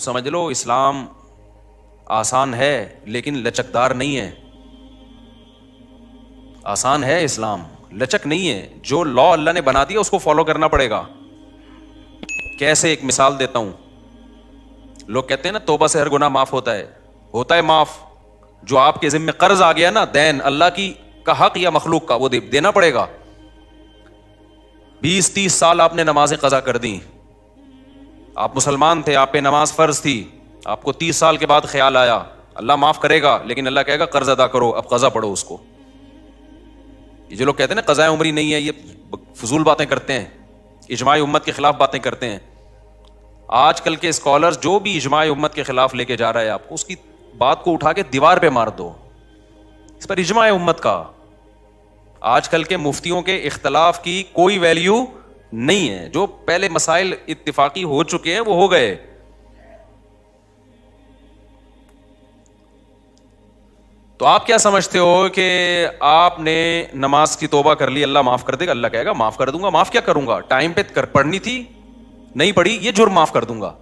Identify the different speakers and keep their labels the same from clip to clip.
Speaker 1: سمجھ لو اسلام آسان ہے لیکن لچکدار نہیں ہے. آسان ہے اسلام، لچک نہیں ہے. جو لا اللہ نے بنا دیا اس کو فالو کرنا پڑے گا. کیسے؟ ایک مثال دیتا ہوں. لوگ کہتے ہیں نا توبہ سے ہر گناہ معاف ہوتا ہے معاف. جو آپ کے ذمہ قرض آ گیا نا، دین اللہ کی کا حق یا مخلوق کا، وہ دینا پڑے گا. 20-30 سال آپ نے نمازیں قضا کر دی، آپ مسلمان تھے، آپ پہ نماز فرض تھی، آپ کو 30 سال کے بعد خیال آیا اللہ معاف کرے گا، لیکن اللہ کہے گا قرض ادا کرو، اب قضا پڑھو اس کو. یہ جو لوگ کہتے ہیں نا قضائے عمری نہیں ہے، یہ فضول باتیں کرتے ہیں، اجماع امت کے خلاف باتیں کرتے ہیں. آج کل کے اسکالرز جو بھی اجماع امت کے خلاف لے کے جا رہا ہے آپ کو، اس کی بات کو اٹھا کے دیوار پہ مار دو. اس پر اجماع امت کا، آج کل کے مفتیوں کے اختلاف کی کوئی ویلیو نہیں ہے. جو پہلے مسائل اتفاقی ہو چکے ہیں وہ ہو گئے. تو آپ کیا سمجھتے ہو کہ آپ نے نماز کی توبہ کر لی اللہ معاف کر دے گا؟ اللہ کہے گا معاف کر دوں گا. معاف کیا کروں گا؟ ٹائم پہ پڑھنی تھی نہیں پڑھی، یہ جرم معاف کر دوں گا.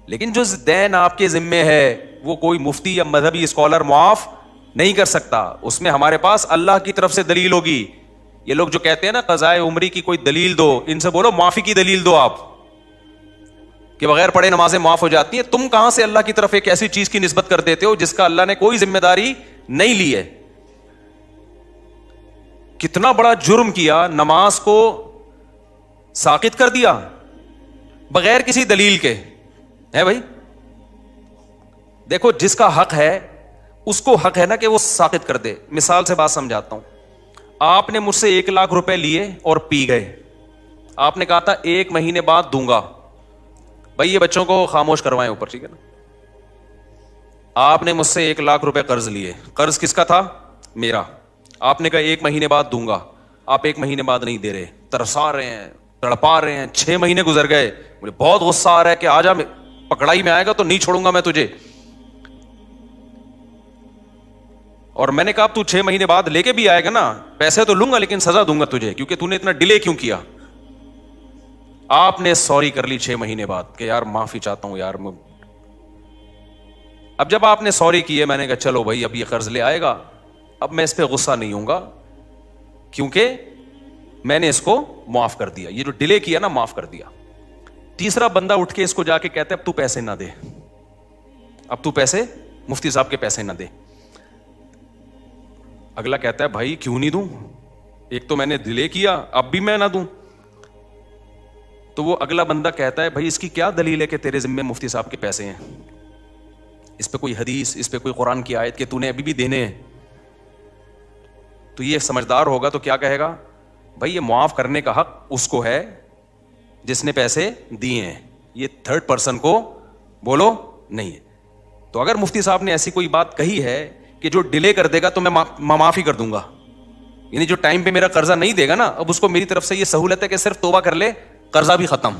Speaker 1: لیکن جو دین آپ کے ذمے ہے وہ کوئی مفتی یا مذہبی اسکالر معاف نہیں کر سکتا. اس میں ہمارے پاس اللہ کی طرف سے دلیل ہوگی. یہ لوگ جو کہتے ہیں نا قضائے عمری کی کوئی دلیل دو، ان سے بولو معافی کی دلیل دو آپ، کہ بغیر پڑھے نمازیں معاف ہو جاتی ہیں. تم کہاں سے اللہ کی طرف ایک ایسی چیز کی نسبت کر دیتے ہو جس کا اللہ نے کوئی ذمہ داری نہیں لی ہے؟ کتنا بڑا جرم کیا، نماز کو ساقط کر دیا بغیر کسی دلیل کے. ہے بھائی، دیکھو جس کا حق ہے اس کو حق ہے نا کہ وہ ساقط کر دے. مثال سے بات سمجھاتا ہوں. آپ نے مجھ سے 1,00,000 روپے لیے اور پی گئے. آپ نے کہا تھا 1 مہینے بعد دوں گا. بھائی یہ بچوں کو خاموش کروائیں اوپر، ٹھیک ہے نا. آپ نے مجھ سے 1,00,000 روپے قرض لیے. قرض کس کا تھا؟ میرا. آپ نے کہا 1 مہینے بعد دوں گا. آپ 1 مہینے بعد نہیں دے رہے، ترسا رہے ہیں، تڑپا رہے ہیں. 6 مہینے گزر گئے. مجھے بہت غصہ آ رہا ہے کہ آجا، پکڑائی میں آئے گا تو نہیں چھوڑوں گا میں تجھے. اور میں نے کہا تو 6 مہینے بعد لے کے بھی آئے گا نا، پیسے تو لوں گا لیکن سزا دوں گا تجھے، کیونکہ تو نے اتنا ڈیلے کیوں کیا. آپ نے سوری کر لی 6 مہینے بعد کہ یار معافی چاہتا ہوں یار. اب جب آپ نے سوری کی ہے، میں نے کہا چلو بھائی اب یہ قرض لے آئے گا، اب میں اس پہ غصہ نہیں ہوں گا کیونکہ میں نے اس کو معاف کر دیا. یہ جو ڈیلے کیا نا معاف کر دیا. تیسرا بندہ اٹھ کے اس کو جا کے کہتا ہے اب تو پیسے نہ دے، اب تو پیسے مفتی صاحب کے پیسے نہ دے. اگلا کہتا ہے بھائی کیوں نہیں دوں، ایک تو میں نے ڈیلے کیا اب بھی میں نہ دوں. تو وہ اگلا بندہ کہتا ہے بھائی اس کی کیا دلیل ہے کہ تیرے ذمے مفتی صاحب کے پیسے ہیں؟ اس پہ کوئی حدیث، اس پہ کوئی قرآن کی آیت کہ تو نے ابھی بھی دینے ہیں؟ تو یہ سمجھدار ہوگا تو کیا کہے گا؟ بھائی یہ معاف کرنے کا حق اس کو ہے جس نے پیسے دیے ہیں، یہ تھرڈ پرسن کو بولو نہیں ہے. تو اگر مفتی صاحب نے ایسی کوئی بات کہی ہے کہ جو ڈیلے کر دے گا تو میں معافی کر دوں گا، یعنی جو ٹائم پہ میرا قرضہ نہیں دے گا نا، اب اس کو میری طرف سے یہ سہولت ہے کہ صرف توبہ کر لے، قرضہ بھی ختم.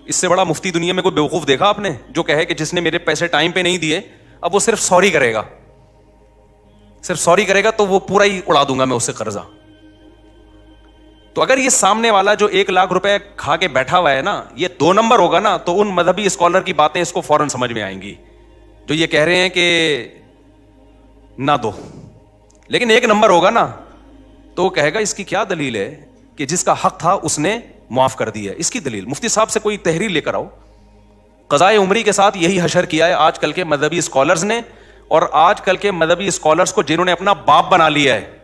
Speaker 1: اس سے بڑا مفتی دنیا میں کوئی بیوقوف دیکھا آپ نے جو کہے کہ جس نے میرے پیسے ٹائم پہ نہیں دیے اب وہ صرف سوری کرے گا، صرف سوری کرے گا تو وہ پورا ہی اڑا دوں گا میں اس سے قرضہ. تو اگر یہ سامنے والا جو 1,00,000 روپے کھا کے بیٹھا ہوا ہے نا یہ 2 نمبر ہوگا نا، تو ان مذہبی اسکالر کی باتیں اس کو فوراً سمجھ میں آئیں گی جو یہ کہہ رہے ہیں کہ نہ دو. لیکن 1 نمبر ہوگا نا تو وہ کہے گا اس کی کیا دلیل ہے کہ جس کا حق تھا اس نے معاف کر دیا. اس کی دلیل مفتی صاحب سے کوئی تحریر لے کر آؤ. قضائے عمری کے ساتھ یہی حشر کیا ہے آج کل کے مذہبی اسکالرز نے، اور آج کل کے مذہبی اسکالرز کو جنہوں نے اپنا باپ بنا لیا ہے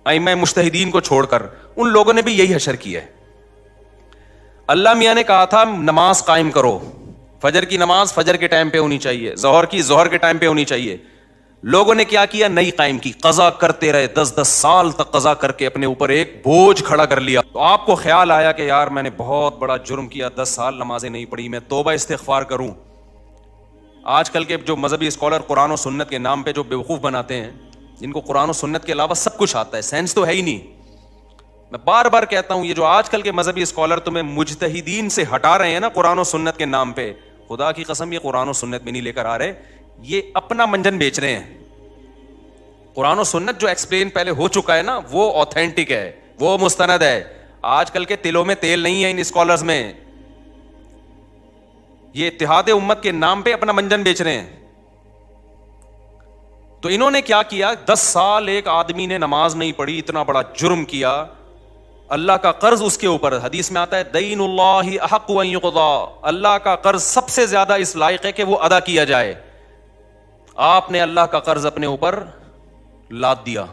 Speaker 1: ائمہ مجتہدین کو چھوڑ کر، ان لوگوں نے بھی یہی حشر کیا ہے. اللہ میاں نے کہا تھا نماز قائم کرو، فجر کی نماز فجر کے ٹائم پہ ہونی چاہیے، ظہر کی ظہر کے ٹائم پہ ہونی چاہیے. لوگوں نے کیا کیا؟ نہیں قائم کی، قضا کرتے رہے، 10 سال تک قضا کر کے اپنے اوپر ایک بوجھ کھڑا کر لیا. تو آپ کو خیال آیا کہ یار میں نے بہت بڑا جرم کیا، 10 سال نمازیں نہیں پڑھی، میں توبہ استغفار کروں. آج کل کے جو مذہبی اسکالر قرآن و سنت کے نام پہ جو بیوقوف بناتے ہیں، جن کو قرآن و سنت کے علاوہ سب کچھ آتا ہے، سینس تو ہے ہی نہیں. میں بار بار کہتا ہوں یہ جو آج کل کے مذہبی اسکالر تمہیں مجتہدین سے ہٹا رہے ہیں نا قرآن و سنت کے نام پہ، خدا کی قسم یہ قرآن و سنت میں نہیں لے کر آ رہے، یہ اپنا منجن بیچ رہے ہیں. قرآن و سنت جو ایکسپلین پہلے ہو چکا ہے نا وہ اوتھینٹک ہے، وہ مستند ہے. آج کل کے تلوں میں تیل نہیں ہے ان اسکالرز میں. یہ اتحاد امت کے نام پہ اپنا منجن بیچ رہے ہیں. تو انہوں نے کیا کیا, 10 سال ایک آدمی نے نماز نہیں پڑھی, اتنا بڑا جرم کیا, اللہ کا قرض اس کے اوپر. حدیث میں آتا ہے دین اللہ احق ان یقضا, اللہ کا قرض سب سے زیادہ اس لائق ہے کہ وہ ادا کیا جائے. آپ نے اللہ کا قرض اپنے اوپر لاد دیا.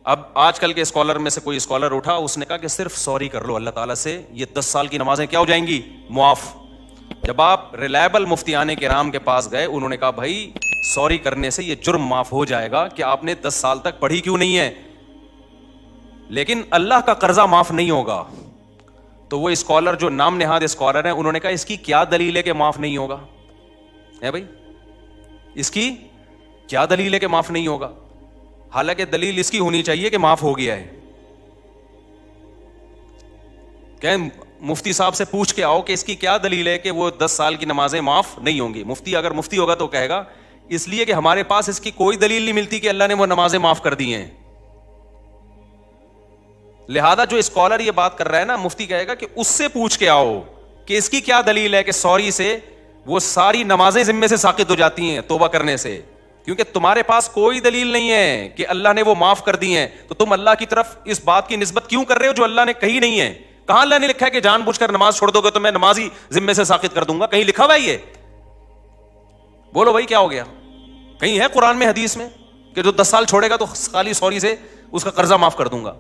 Speaker 1: اب آج کل کے اسکالر میں سے کوئی اسکالر اٹھا, اس نے کہا کہ صرف سوری کر لو اللہ تعالیٰ سے, یہ 10 سال کی نمازیں کیا ہو جائیں گی, معاف. جب آپ ریلائبل مفتیان کرام کے پاس گئے, انہوں نے کہا بھائی سوری کرنے سے یہ جرم معاف ہو جائے گا کہ آپ نے 10 سال تک پڑھی کیوں نہیں ہے, لیکن اللہ کا قرضہ معاف نہیں ہوگا. تو وہ اسکالر جو نام نہاد اسکالر ہیں, انہوں نے کہا اس کی کیا دلیل ہے کہ معاف نہیں ہوگا, ہے بھائی اس کی کیا دلیل ہے کہ معاف نہیں ہوگا, حالانکہ دلیل اس کی ہونی چاہیے کہ معاف ہو گیا ہے. کہ مفتی صاحب سے پوچھ کے آؤ کہ اس کی کیا دلیل ہے کہ وہ 10 سال کی نمازیں معاف نہیں ہوں گی. مفتی اگر مفتی ہوگا تو کہے گا اس لیے کہ ہمارے پاس اس کی کوئی دلیل نہیں ملتی کہ اللہ نے وہ نمازیں معاف کر دی ہیں. لہذا جو اسکالر یہ بات کر رہا ہے نا, مفتی کہے گا کہ اس سے پوچھ کے آؤ کہ اس کی کیا دلیل ہے کہ سوری سے وہ ساری نمازیں ذمے سے ساقط ہو جاتی ہیں توبہ کرنے سے, کیونکہ تمہارے پاس کوئی دلیل نہیں ہے کہ اللہ نے وہ معاف کر دی ہیں. تو تم اللہ کی طرف اس بات کی نسبت کیوں کر رہے ہو جو اللہ نے کہی نہیں ہے. کہاں اللہ نے لکھا ہے کہ جان بوجھ کر نماز چھوڑ دو گے تو میں نماز ہی ذمے سے ساقط کر دوں گا؟ کہیں لکھا ہوا ہے یہ؟ بولو بھائی کیا ہو گیا؟ کہیں ہے قرآن میں حدیث میں کہ جو 10 سال چھوڑے گا تو خالی سوری سے اس کا قرضہ معاف کر دوں گا؟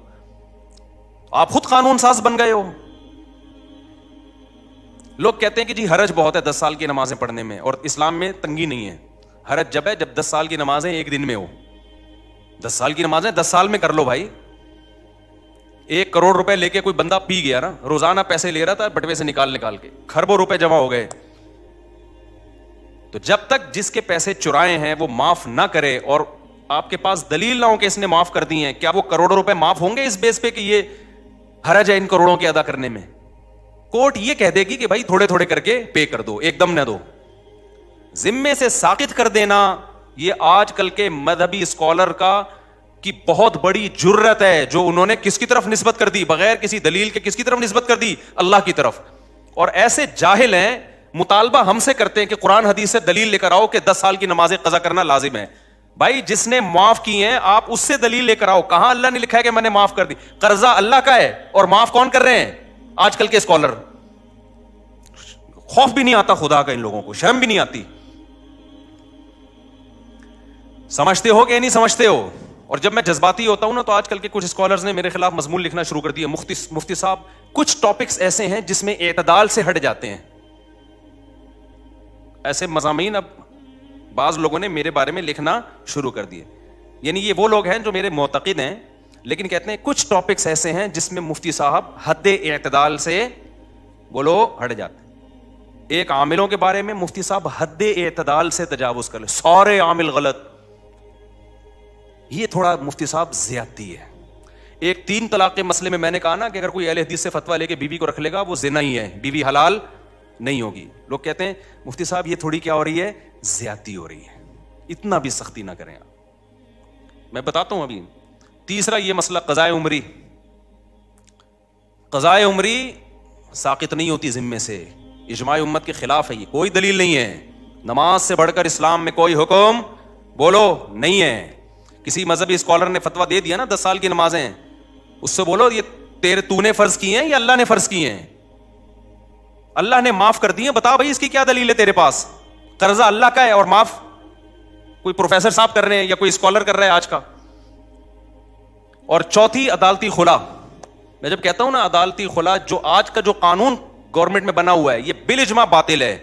Speaker 1: آپ خود قانون ساز بن گئے ہو. لوگ کہتے ہیں کہ جی حرج بہت ہے 10 سال کی نمازیں پڑھنے میں, اور اسلام میں تنگی نہیں ہے. حرج جب ہے جب 10 سال کی نمازیں ایک دن میں ہو. 10 سال کی نمازیں 10 سال میں کر لو بھائی. 1 کروڑ روپے لے کے کوئی بندہ پی گیا نا, روزانہ پیسے لے رہا تھا بٹوے سے نکال کے, کھربوں روپے جمع ہو گئے. تو جب تک جس کے پیسے چرائے ہیں وہ معاف نہ کرے اور آپ کے پاس دلیل نہ ہو کہ اس نے معاف کر دی ہیں, کیا وہ کروڑوں روپے معاف ہوں گے اس بیس پہ کہ یہ حرج ہے ان کروڑوں کے ادا کرنے میں؟ کورٹ یہ کہہ دے گی کہ بھائی تھوڑے تھوڑے کر کے پے کر دو, ایک دم نہ دو. ذمے سے ساقط کر دینا یہ آج کل کے مذہبی اسکالر کا کی بہت بڑی جرت ہے, جو انہوں نے کس کی طرف نسبت کر دی بغیر کسی دلیل کے, کس کی طرف نسبت کر دی؟ اللہ کی طرف. اور ایسے جاہل ہیں, مطالبہ ہم سے کرتے ہیں کہ قرآن حدیث سے دلیل لے کر آؤ کہ 10 سال کی نمازیں قضا کرنا لازم ہے. بھائی جس نے معاف کی ہیں آپ اس سے دلیل لے کر آؤ. کہاں اللہ نے لکھا ہے کہ میں نے معاف کر دی؟ قرضہ اللہ کا ہے اور معاف کون کر رہے ہیں؟ آج کل کے اسکالر. خوف بھی نہیں آتا خدا کا ان لوگوں کو, شرم بھی نہیں آتی. سمجھتے ہو کہ نہیں سمجھتے ہو؟ اور جب میں جذباتی ہوتا ہوں نا تو آج کل کے کچھ اسکالرز نے میرے خلاف مضمون لکھنا شروع کر دیا. مفتی صاحب کچھ ٹاپکس ایسے ہیں جس میں اعتدال سے ہٹ جاتے ہیں. ایسے مضامین اب بعض لوگوں نے میرے بارے میں لکھنا شروع کر دیے. یعنی یہ وہ لوگ ہیں جو میرے معتقد ہیں لیکن کہتے ہیں کچھ ٹاپکس ایسے ہیں جس میں مفتی صاحب حد اعتدال سے بولو ہٹ جاتے ہیں. ایک عاملوں کے بارے میں مفتی صاحب حد اعتدال سے تجاوز کر لے, سارے عامل غلط. یہ تھوڑا مفتی صاحب زیادتی ہے. ایک 3 طلاق کے مسئلے میں نے کہا نا کہ اگر کوئی اہل حدیث سے فتویٰ لے کے بیوی کو رکھ لے گا وہ زنا ہی ہے, بیوی حلال نہیں ہوگی. لوگ کہتے ہیں مفتی صاحب یہ تھوڑی کیا ہو رہی ہے, زیادتی ہو رہی ہے, اتنا بھی سختی نہ کریں آپ. میں بتاتا ہوں ابھی. تیسرا یہ مسئلہ قضائے عمری. قضائے عمری ساقط نہیں ہوتی ذمے سے, اجماع امت کے خلاف ہے. یہ کوئی دلیل نہیں ہے. نماز سے بڑھ کر اسلام میں کوئی حکم بولو نہیں ہے. کسی مذہبی اسکالر نے فتویٰ دے دیا نا 10 سال کی نمازیں, اس سے بولو یہ تو نے فرض کی ہیں یا اللہ نے فرض کی ہیں؟ اللہ نے معاف کر دی ہیں, بتا بھائی اس کی کیا دلیل ہے تیرے پاس؟ قرضہ اللہ کا ہے اور معاف کوئی پروفیسر صاحب کر رہے ہیں یا کوئی اسکالر کر رہا ہے آج کا. اور چوتھی عدالتی خلا. میں جب کہتا ہوں نا عدالتی خلا, جو آج کا جو قانون گورنمنٹ میں بنا ہوا ہے یہ بالاجماع باطل ہے.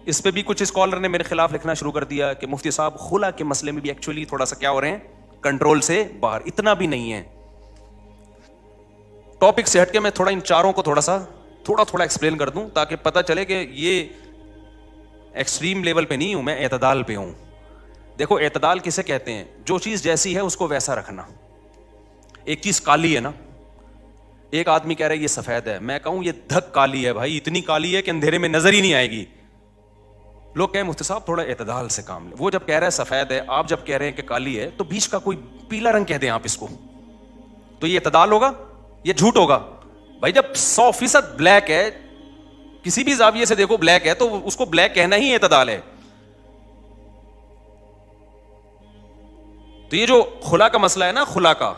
Speaker 1: اس پہ بھی کچھ اسکالر نے میرے خلاف لکھنا شروع کر دیا کہ مفتی صاحب خلا کے مسئلے میں بھی ایکچولی تھوڑا سا کیا ہو رہے ہیں, کنٹرول سے باہر. اتنا بھی نہیں ہے. ٹاپک سے ہٹ کے میں تھوڑا ان چاروں کو تھوڑا ایکسپلین کر دوں تاکہ پتہ چلے کہ یہ ایکسٹریم لیول پہ نہیں ہوں میں, اعتدال پہ ہوں. دیکھو اعتدال کسے کہتے ہیں؟ جو چیز جیسی ہے اس کو ویسا رکھنا. ایک چیز کالی ہے نا, ایک آدمی کہہ رہا ہے یہ سفید ہے, میں کہوں یہ دھک کالی ہے بھائی, اتنی کالی ہے کہ اندھیرے میں نظر ہی نہیں آئے گی. لوگ کہیں مفتی صاحب تھوڑا اعتدال سے کام لیں. وہ جب کہہ رہا ہے سفید ہے, آپ جب کہہ رہے ہیں کہ کالی ہے, تو بیچ کا کوئی پیلا رنگ کہہ دیں آپ اس کو, تو یہ اعتدال ہوگا؟ یہ جھوٹ ہوگا. بھائی جب 100% بلیک ہے کسی بھی زاویے سے دیکھو بلیک ہے تو اس کو بلیک کہنا ہی اعتدال ہے. تو یہ جو خلا کا مسئلہ ہے نا, خلا کا,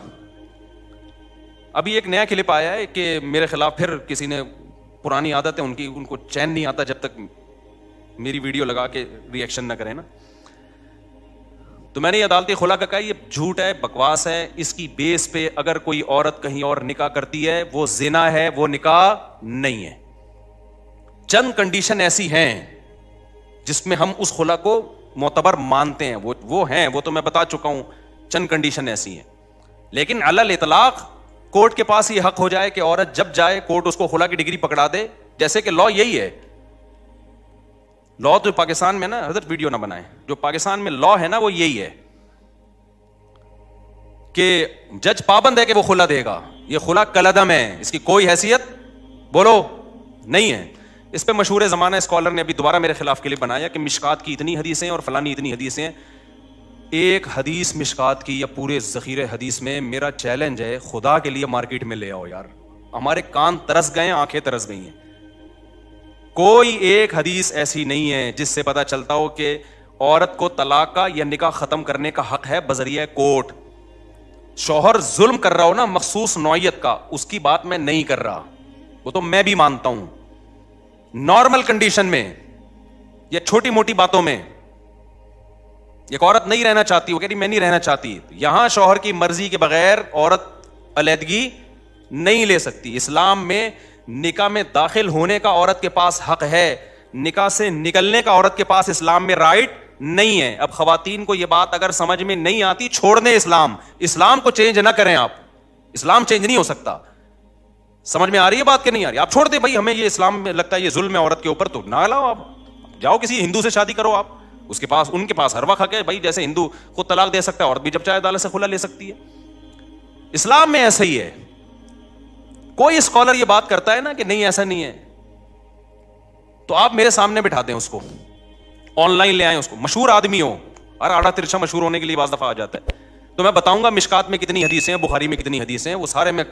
Speaker 1: ابھی ایک نیا کلپ آیا ہے کہ میرے خلاف پھر کسی نے, پرانی عادت ہے ان کی, ان کو چین نہیں آتا جب تک میری ویڈیو لگا کے ری ایکشن نہ کریں نا. تو میں نے یہ عدالتی خلا کا کہا یہ جھوٹ ہے, بکواس ہے. اس کی بیس پہ اگر کوئی عورت کہیں اور نکاح کرتی ہے وہ زنا ہے, وہ نکاح نہیں ہے. چند کنڈیشن ایسی ہیں جس میں ہم اس خلا کو معتبر مانتے ہیں, وہ ہیں, وہ تو میں بتا چکا ہوں. چند کنڈیشن ایسی ہیں, لیکن علی الاطلاق کورٹ کے پاس یہ حق ہو جائے کہ عورت جب جائے کورٹ اس کو خلا کی ڈگری پکڑا دے. جیسے کہ لا یہی ہے, لا تو پاکستان میں نا, حضرت ویڈیو نہ بنائیں, جو پاکستان میں لا ہے نا وہ یہی ہے کہ جج پابند ہے کہ وہ خلا دے گا. یہ خلا کالعدم ہے, اس کی کوئی حیثیت بولو نہیں ہے. اس پہ مشہور زمانہ اسکالر نے ابھی دوبارہ میرے خلاف کے لیے بنایا کہ مشکات کی اتنی حدیثیں اور فلانی اتنی حدیثیں. ایک حدیث مشکات کی یا پورے ذخیرے حدیث میں, میرا چیلنج ہے خدا کے لیے مارکیٹ میں لے آؤ یار. ہمارے کان ترس گئے, آنکھیں ترس گئی ہیں. کوئی ایک حدیث ایسی نہیں ہے جس سے پتا چلتا ہو کہ عورت کو طلاق کا یا نکاح ختم کرنے کا حق ہے بذریعہ کورٹ. شوہر ظلم کر رہا ہو نا مخصوص نوعیت کا, اس کی بات میں نہیں کر رہا, وہ تو میں بھی مانتا ہوں. نارمل کنڈیشن میں یا چھوٹی موٹی باتوں میں ایک عورت نہیں رہنا چاہتی, وہ کہہ رہی میں نہیں رہنا چاہتی, یہاں شوہر کی مرضی کے بغیر عورت علیحدگی نہیں لے سکتی. اسلام میں نکاح میں داخل ہونے کا عورت کے پاس حق ہے, نکاح سے نکلنے کا عورت کے پاس اسلام میں رائٹ نہیں ہے. اب خواتین کو یہ بات اگر سمجھ میں نہیں آتی, چھوڑ دیں اسلام, اسلام کو چینج نہ کریں آپ, اسلام چینج نہیں ہو سکتا. سمجھ میں آ رہی ہے بات کہ نہیں آ رہی؟ آپ چھوڑ دیں بھائی, ہمیں یہ اسلام میں لگتا ہے یہ ظلم ہے عورت کے اوپر, تو نہ لاؤ, آپ جاؤ کسی ہندو سے شادی کرو, آپ اس کے پاس, ان کے پاس ہر وقت حق ہے بھائی. جیسے ہندو خود طلاق دے سکتا ہے, عورت بھی جب چاہے عدالت سے خلا لے سکتی ہے. اسلام میں ایسا ہی ہے. کوئی اسکالر یہ بات کرتا ہے نا کہ نہیں ایسا نہیں ہے, تو آپ میرے سامنے بٹھا دیں اس کو, آن لائن لے آئیں اس کو, مشہور آدمی ہو, اور آڑا ترچھا مشہور ہونے کے لیے بعض دفعہ آ جاتا ہے. تو میں بتاؤں گا مشکات میں کتنی حدیثیں ہیں, بخاری میں کتنی حدیثیں ہیں, وہ سارے میں,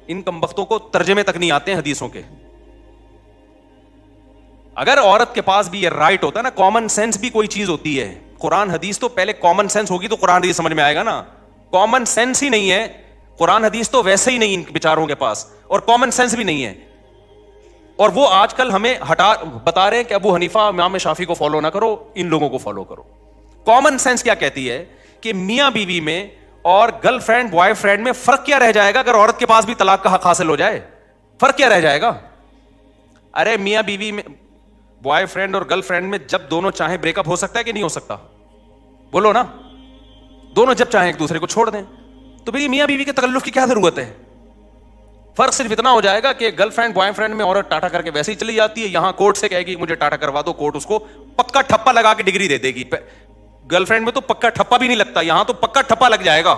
Speaker 1: ان کم بختوں کو ترجمے تک نہیں آتے ہیں حدیثوں کے. اگر عورت کے پاس بھی یہ رائٹ ہوتا ہے نا, کامن سینس بھی کوئی چیز ہوتی ہے. قرآن حدیث تو پہلے کامن سینس ہوگی تو قرآن حدیث سمجھ میں آئے گا نا. کامن سینس ہی نہیں ہے, قرآن حدیث تو ویسے ہی نہیں ان بیچاروں کے پاس, اور کامن سینس بھی نہیں ہے. اور وہ آج کل ہمیں بتا رہے ہیں کہ ابو حنیفہ امام شافعی کو فالو نہ کرو, ان لوگوں کو فالو کرو. کامن سینس کیا کہتی ہے کہ میاں بیوی میں اور گرل فرینڈ بوائے فرینڈ میں فرق کیا رہ جائے گا اگر عورت کے پاس بھی طلاق کا حق حاصل ہو جائے؟ فرق کیا رہ جائے گا؟ ارے میاں بیوی میں, بوائے فرینڈ اور گرل فرینڈ میں جب دونوں چاہیں بریک اپ ہو سکتا ہے کہ نہیں ہو سکتا؟ بولو نا. دونوں جب چاہیں ایک دوسرے کو چھوڑ دیں, تو پھر میاں بیوی کے تکلف کی کیا ضرورت ہے؟ فرق صرف اتنا ہو جائے گا کہ گرل فرینڈ بوائے فرینڈ میں عورت ٹاٹا کر کے ویسے ہی چلی جاتی ہے, یہاں کورٹ سے کہے گی مجھے ٹاٹا کروا دو, کورٹ اس کو پکا ٹھپا لگا کے ڈگری دے دے گی. گرل فرینڈ میں تو پکا ٹھپا بھی نہیں لگتا, یہاں تو پکا ٹھپا لگ جائے گا.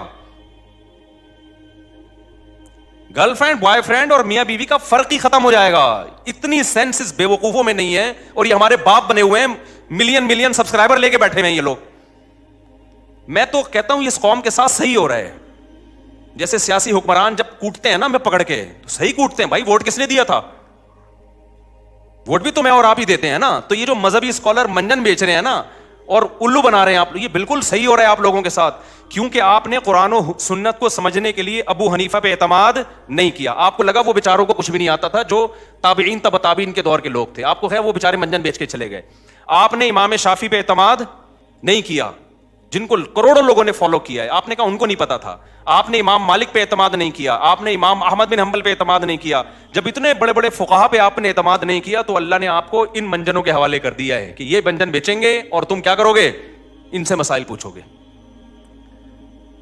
Speaker 1: گرل فرینڈ بوائے فرینڈ اور میاں بیوی کا فرق ہی ختم ہو جائے گا. اتنی سینس اس بے وقوفوں میں نہیں ہے, اور یہ ہمارے باپ بنے ہوئے ہیں, ملین سبسکرائبر لے کے بیٹھے ہوئے ہیں یہ لوگ. میں تو کہتا ہوں اس قوم کے ساتھ صحیح ہو رہا ہے. جیسے سیاسی حکمران جب کوٹتے ہیں نا میں پکڑ کے, تو صحیح کوٹتے ہیں بھائی, ووٹ کس نے دیا تھا؟ ووٹ بھی تو میں اور آپ ہی دیتے ہیں نا. تو یہ جو مذہبی اسکالر منجن بیچ رہے ہیں نا اور الو بنا رہے ہیں آپ, یہ بالکل صحیح ہو رہا ہے آپ لوگوں کے ساتھ, کیونکہ آپ نے قرآن و سنت کو سمجھنے کے لیے ابو حنیفہ پہ اعتماد نہیں کیا. آپ کو لگا وہ بیچاروں کو کچھ بھی نہیں آتا تھا, جو تابعین تبع تابعین کے دور کے لوگ تھے, آپ کو خیر وہ بیچارے منجن بیچ کے چلے گئے. آپ نے امام شافعی پہ اعتماد نہیں کیا, جن کو کروڑوں لوگوں نے فالو کیا ہے, آپ نے کہا ان کو نہیں پتا تھا. آپ نے امام مالک پہ اعتماد نہیں کیا, آپ نے امام احمد بن حنبل پہ اعتماد نہیں کیا. جب اتنے بڑے بڑے فقہا پہ آپ نے اعتماد نہیں کیا تو اللہ نے آپ کو ان منجنوں کے حوالے کر دیا ہے کہ یہ منجن بیچیں گے اور تم کیا کرو گے, ان سے مسائل پوچھو گے.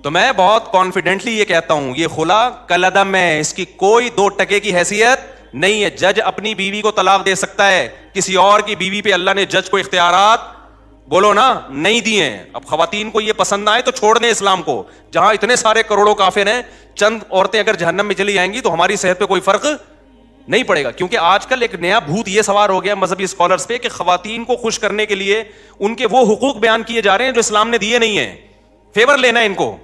Speaker 1: تو میں بہت کانفیڈنٹلی یہ کہتا ہوں, یہ خلا کالعدم ہے, اس کی کوئی 2 ٹکے کی حیثیت نہیں ہے. جج اپنی بیوی کو طلاق دے سکتا ہے, کسی اور کی بیوی پہ اللہ نے جج کو اختیارات بولو نا نہیں دیے ہیں. اب خواتین کو یہ پسند نہ آئے تو چھوڑ دیں اسلام کو. جہاں اتنے سارے کروڑوں کافر ہیں, چند عورتیں اگر جہنم میں چلی جائیں گی تو ہماری صحت پہ کوئی فرق نہیں پڑے گا. کیونکہ آج کل ایک نیا بھوت یہ سوار ہو گیا مذہبی اسکالرس پہ کہ خواتین کو خوش کرنے کے لیے ان کے وہ حقوق بیان کیے جا رہے ہیں جو اسلام نے دیے نہیں ہیں, فیور لینا ہے ان کو.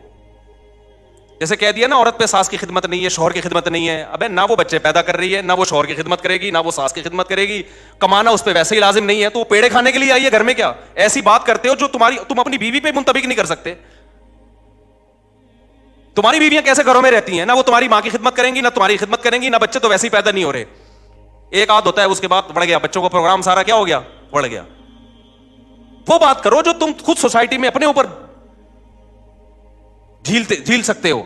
Speaker 1: جیسے کہہ دیا نا عورت پہ ساس کی خدمت نہیں ہے، شوہر کی خدمت نہیں ہے. ابے نہ وہ بچے پیدا کر رہی ہے، نہ وہ شوہر کی خدمت کرے گی، نہ وہ ساس کی خدمت کرے گی، کمانا اس پہ ویسے ہی لازم نہیں ہے، تو وہ پیڑے کھانے کے لیے آئی ہے گھر میں کیا؟ ایسی بات کرتے ہو جو تم اپنی بیوی پہ منطبق نہیں کر سکتے. تمہاری بیویاں کیسے گھروں میں رہتی ہیں؟ نہ وہ تمہاری ماں کی خدمت کریں گی، نہ تمہاری خدمت کریں گی، نہ بچے تو ویسے ہی پیدا نہیں ہو رہے. ایک آدھ ہوتا ہے اس کے بعد بڑھ گیا، بچوں کو پروگرام سارا کیا ہو گیا؟ بڑھ گیا. وہ بات کرو جو تم خود سوسائٹی میں اپنے اوپر جھیل سکتے ہو.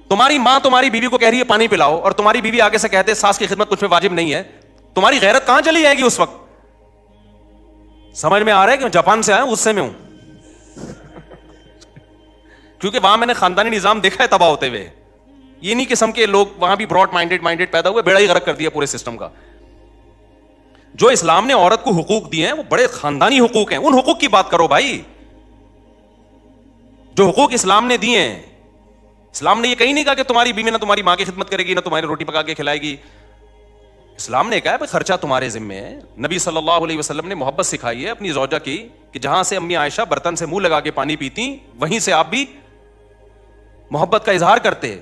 Speaker 1: تمہاری ماں تمہاری بیوی کو کہہ رہی ہے پانی پلاؤ، اور تمہاری بیوی آگے سے کہتے ساس کی خدمت کچھ پہ واجب نہیں ہے، تمہاری غیرت کہاں چلی جائے گی اس وقت؟ سمجھ میں آ رہا ہے کہ میں جاپان سے آیا ہوں، غصے میں ہوں کیونکہ وہاں میں نے خاندانی نظام دیکھا ہے تباہ ہوتے ہوئے. یہ نہیں قسم کے لوگ وہاں بھی براڈ مائنڈیڈ پیدا ہوئے، بیڑا ہی غرق کر دیا پورے سسٹم کا. جو اسلام نے عورت کو حقوق دیے ہیں وہ بڑے خاندانی حقوق ہیں. ان حقوق کی بات کرو بھائی، جو حقوق اسلام نے دیے ہیں. اسلام نے یہ کہیں نہیں کہا کہ تمہاری بیوی نہ تمہاری ماں کی خدمت کرے گی، نہ تمہاری روٹی پکا کے کھلائے گی. اسلام نے کہا ہے خرچہ تمہارے ذمہ ہے. نبی صلی اللہ علیہ وسلم نے محبت سکھائی ہے اپنی زوجہ کی کہ جہاں سے امی عائشہ برتن سے منہ لگا کے پانی پیتی، وہیں سے آپ بھی محبت کا اظہار کرتے.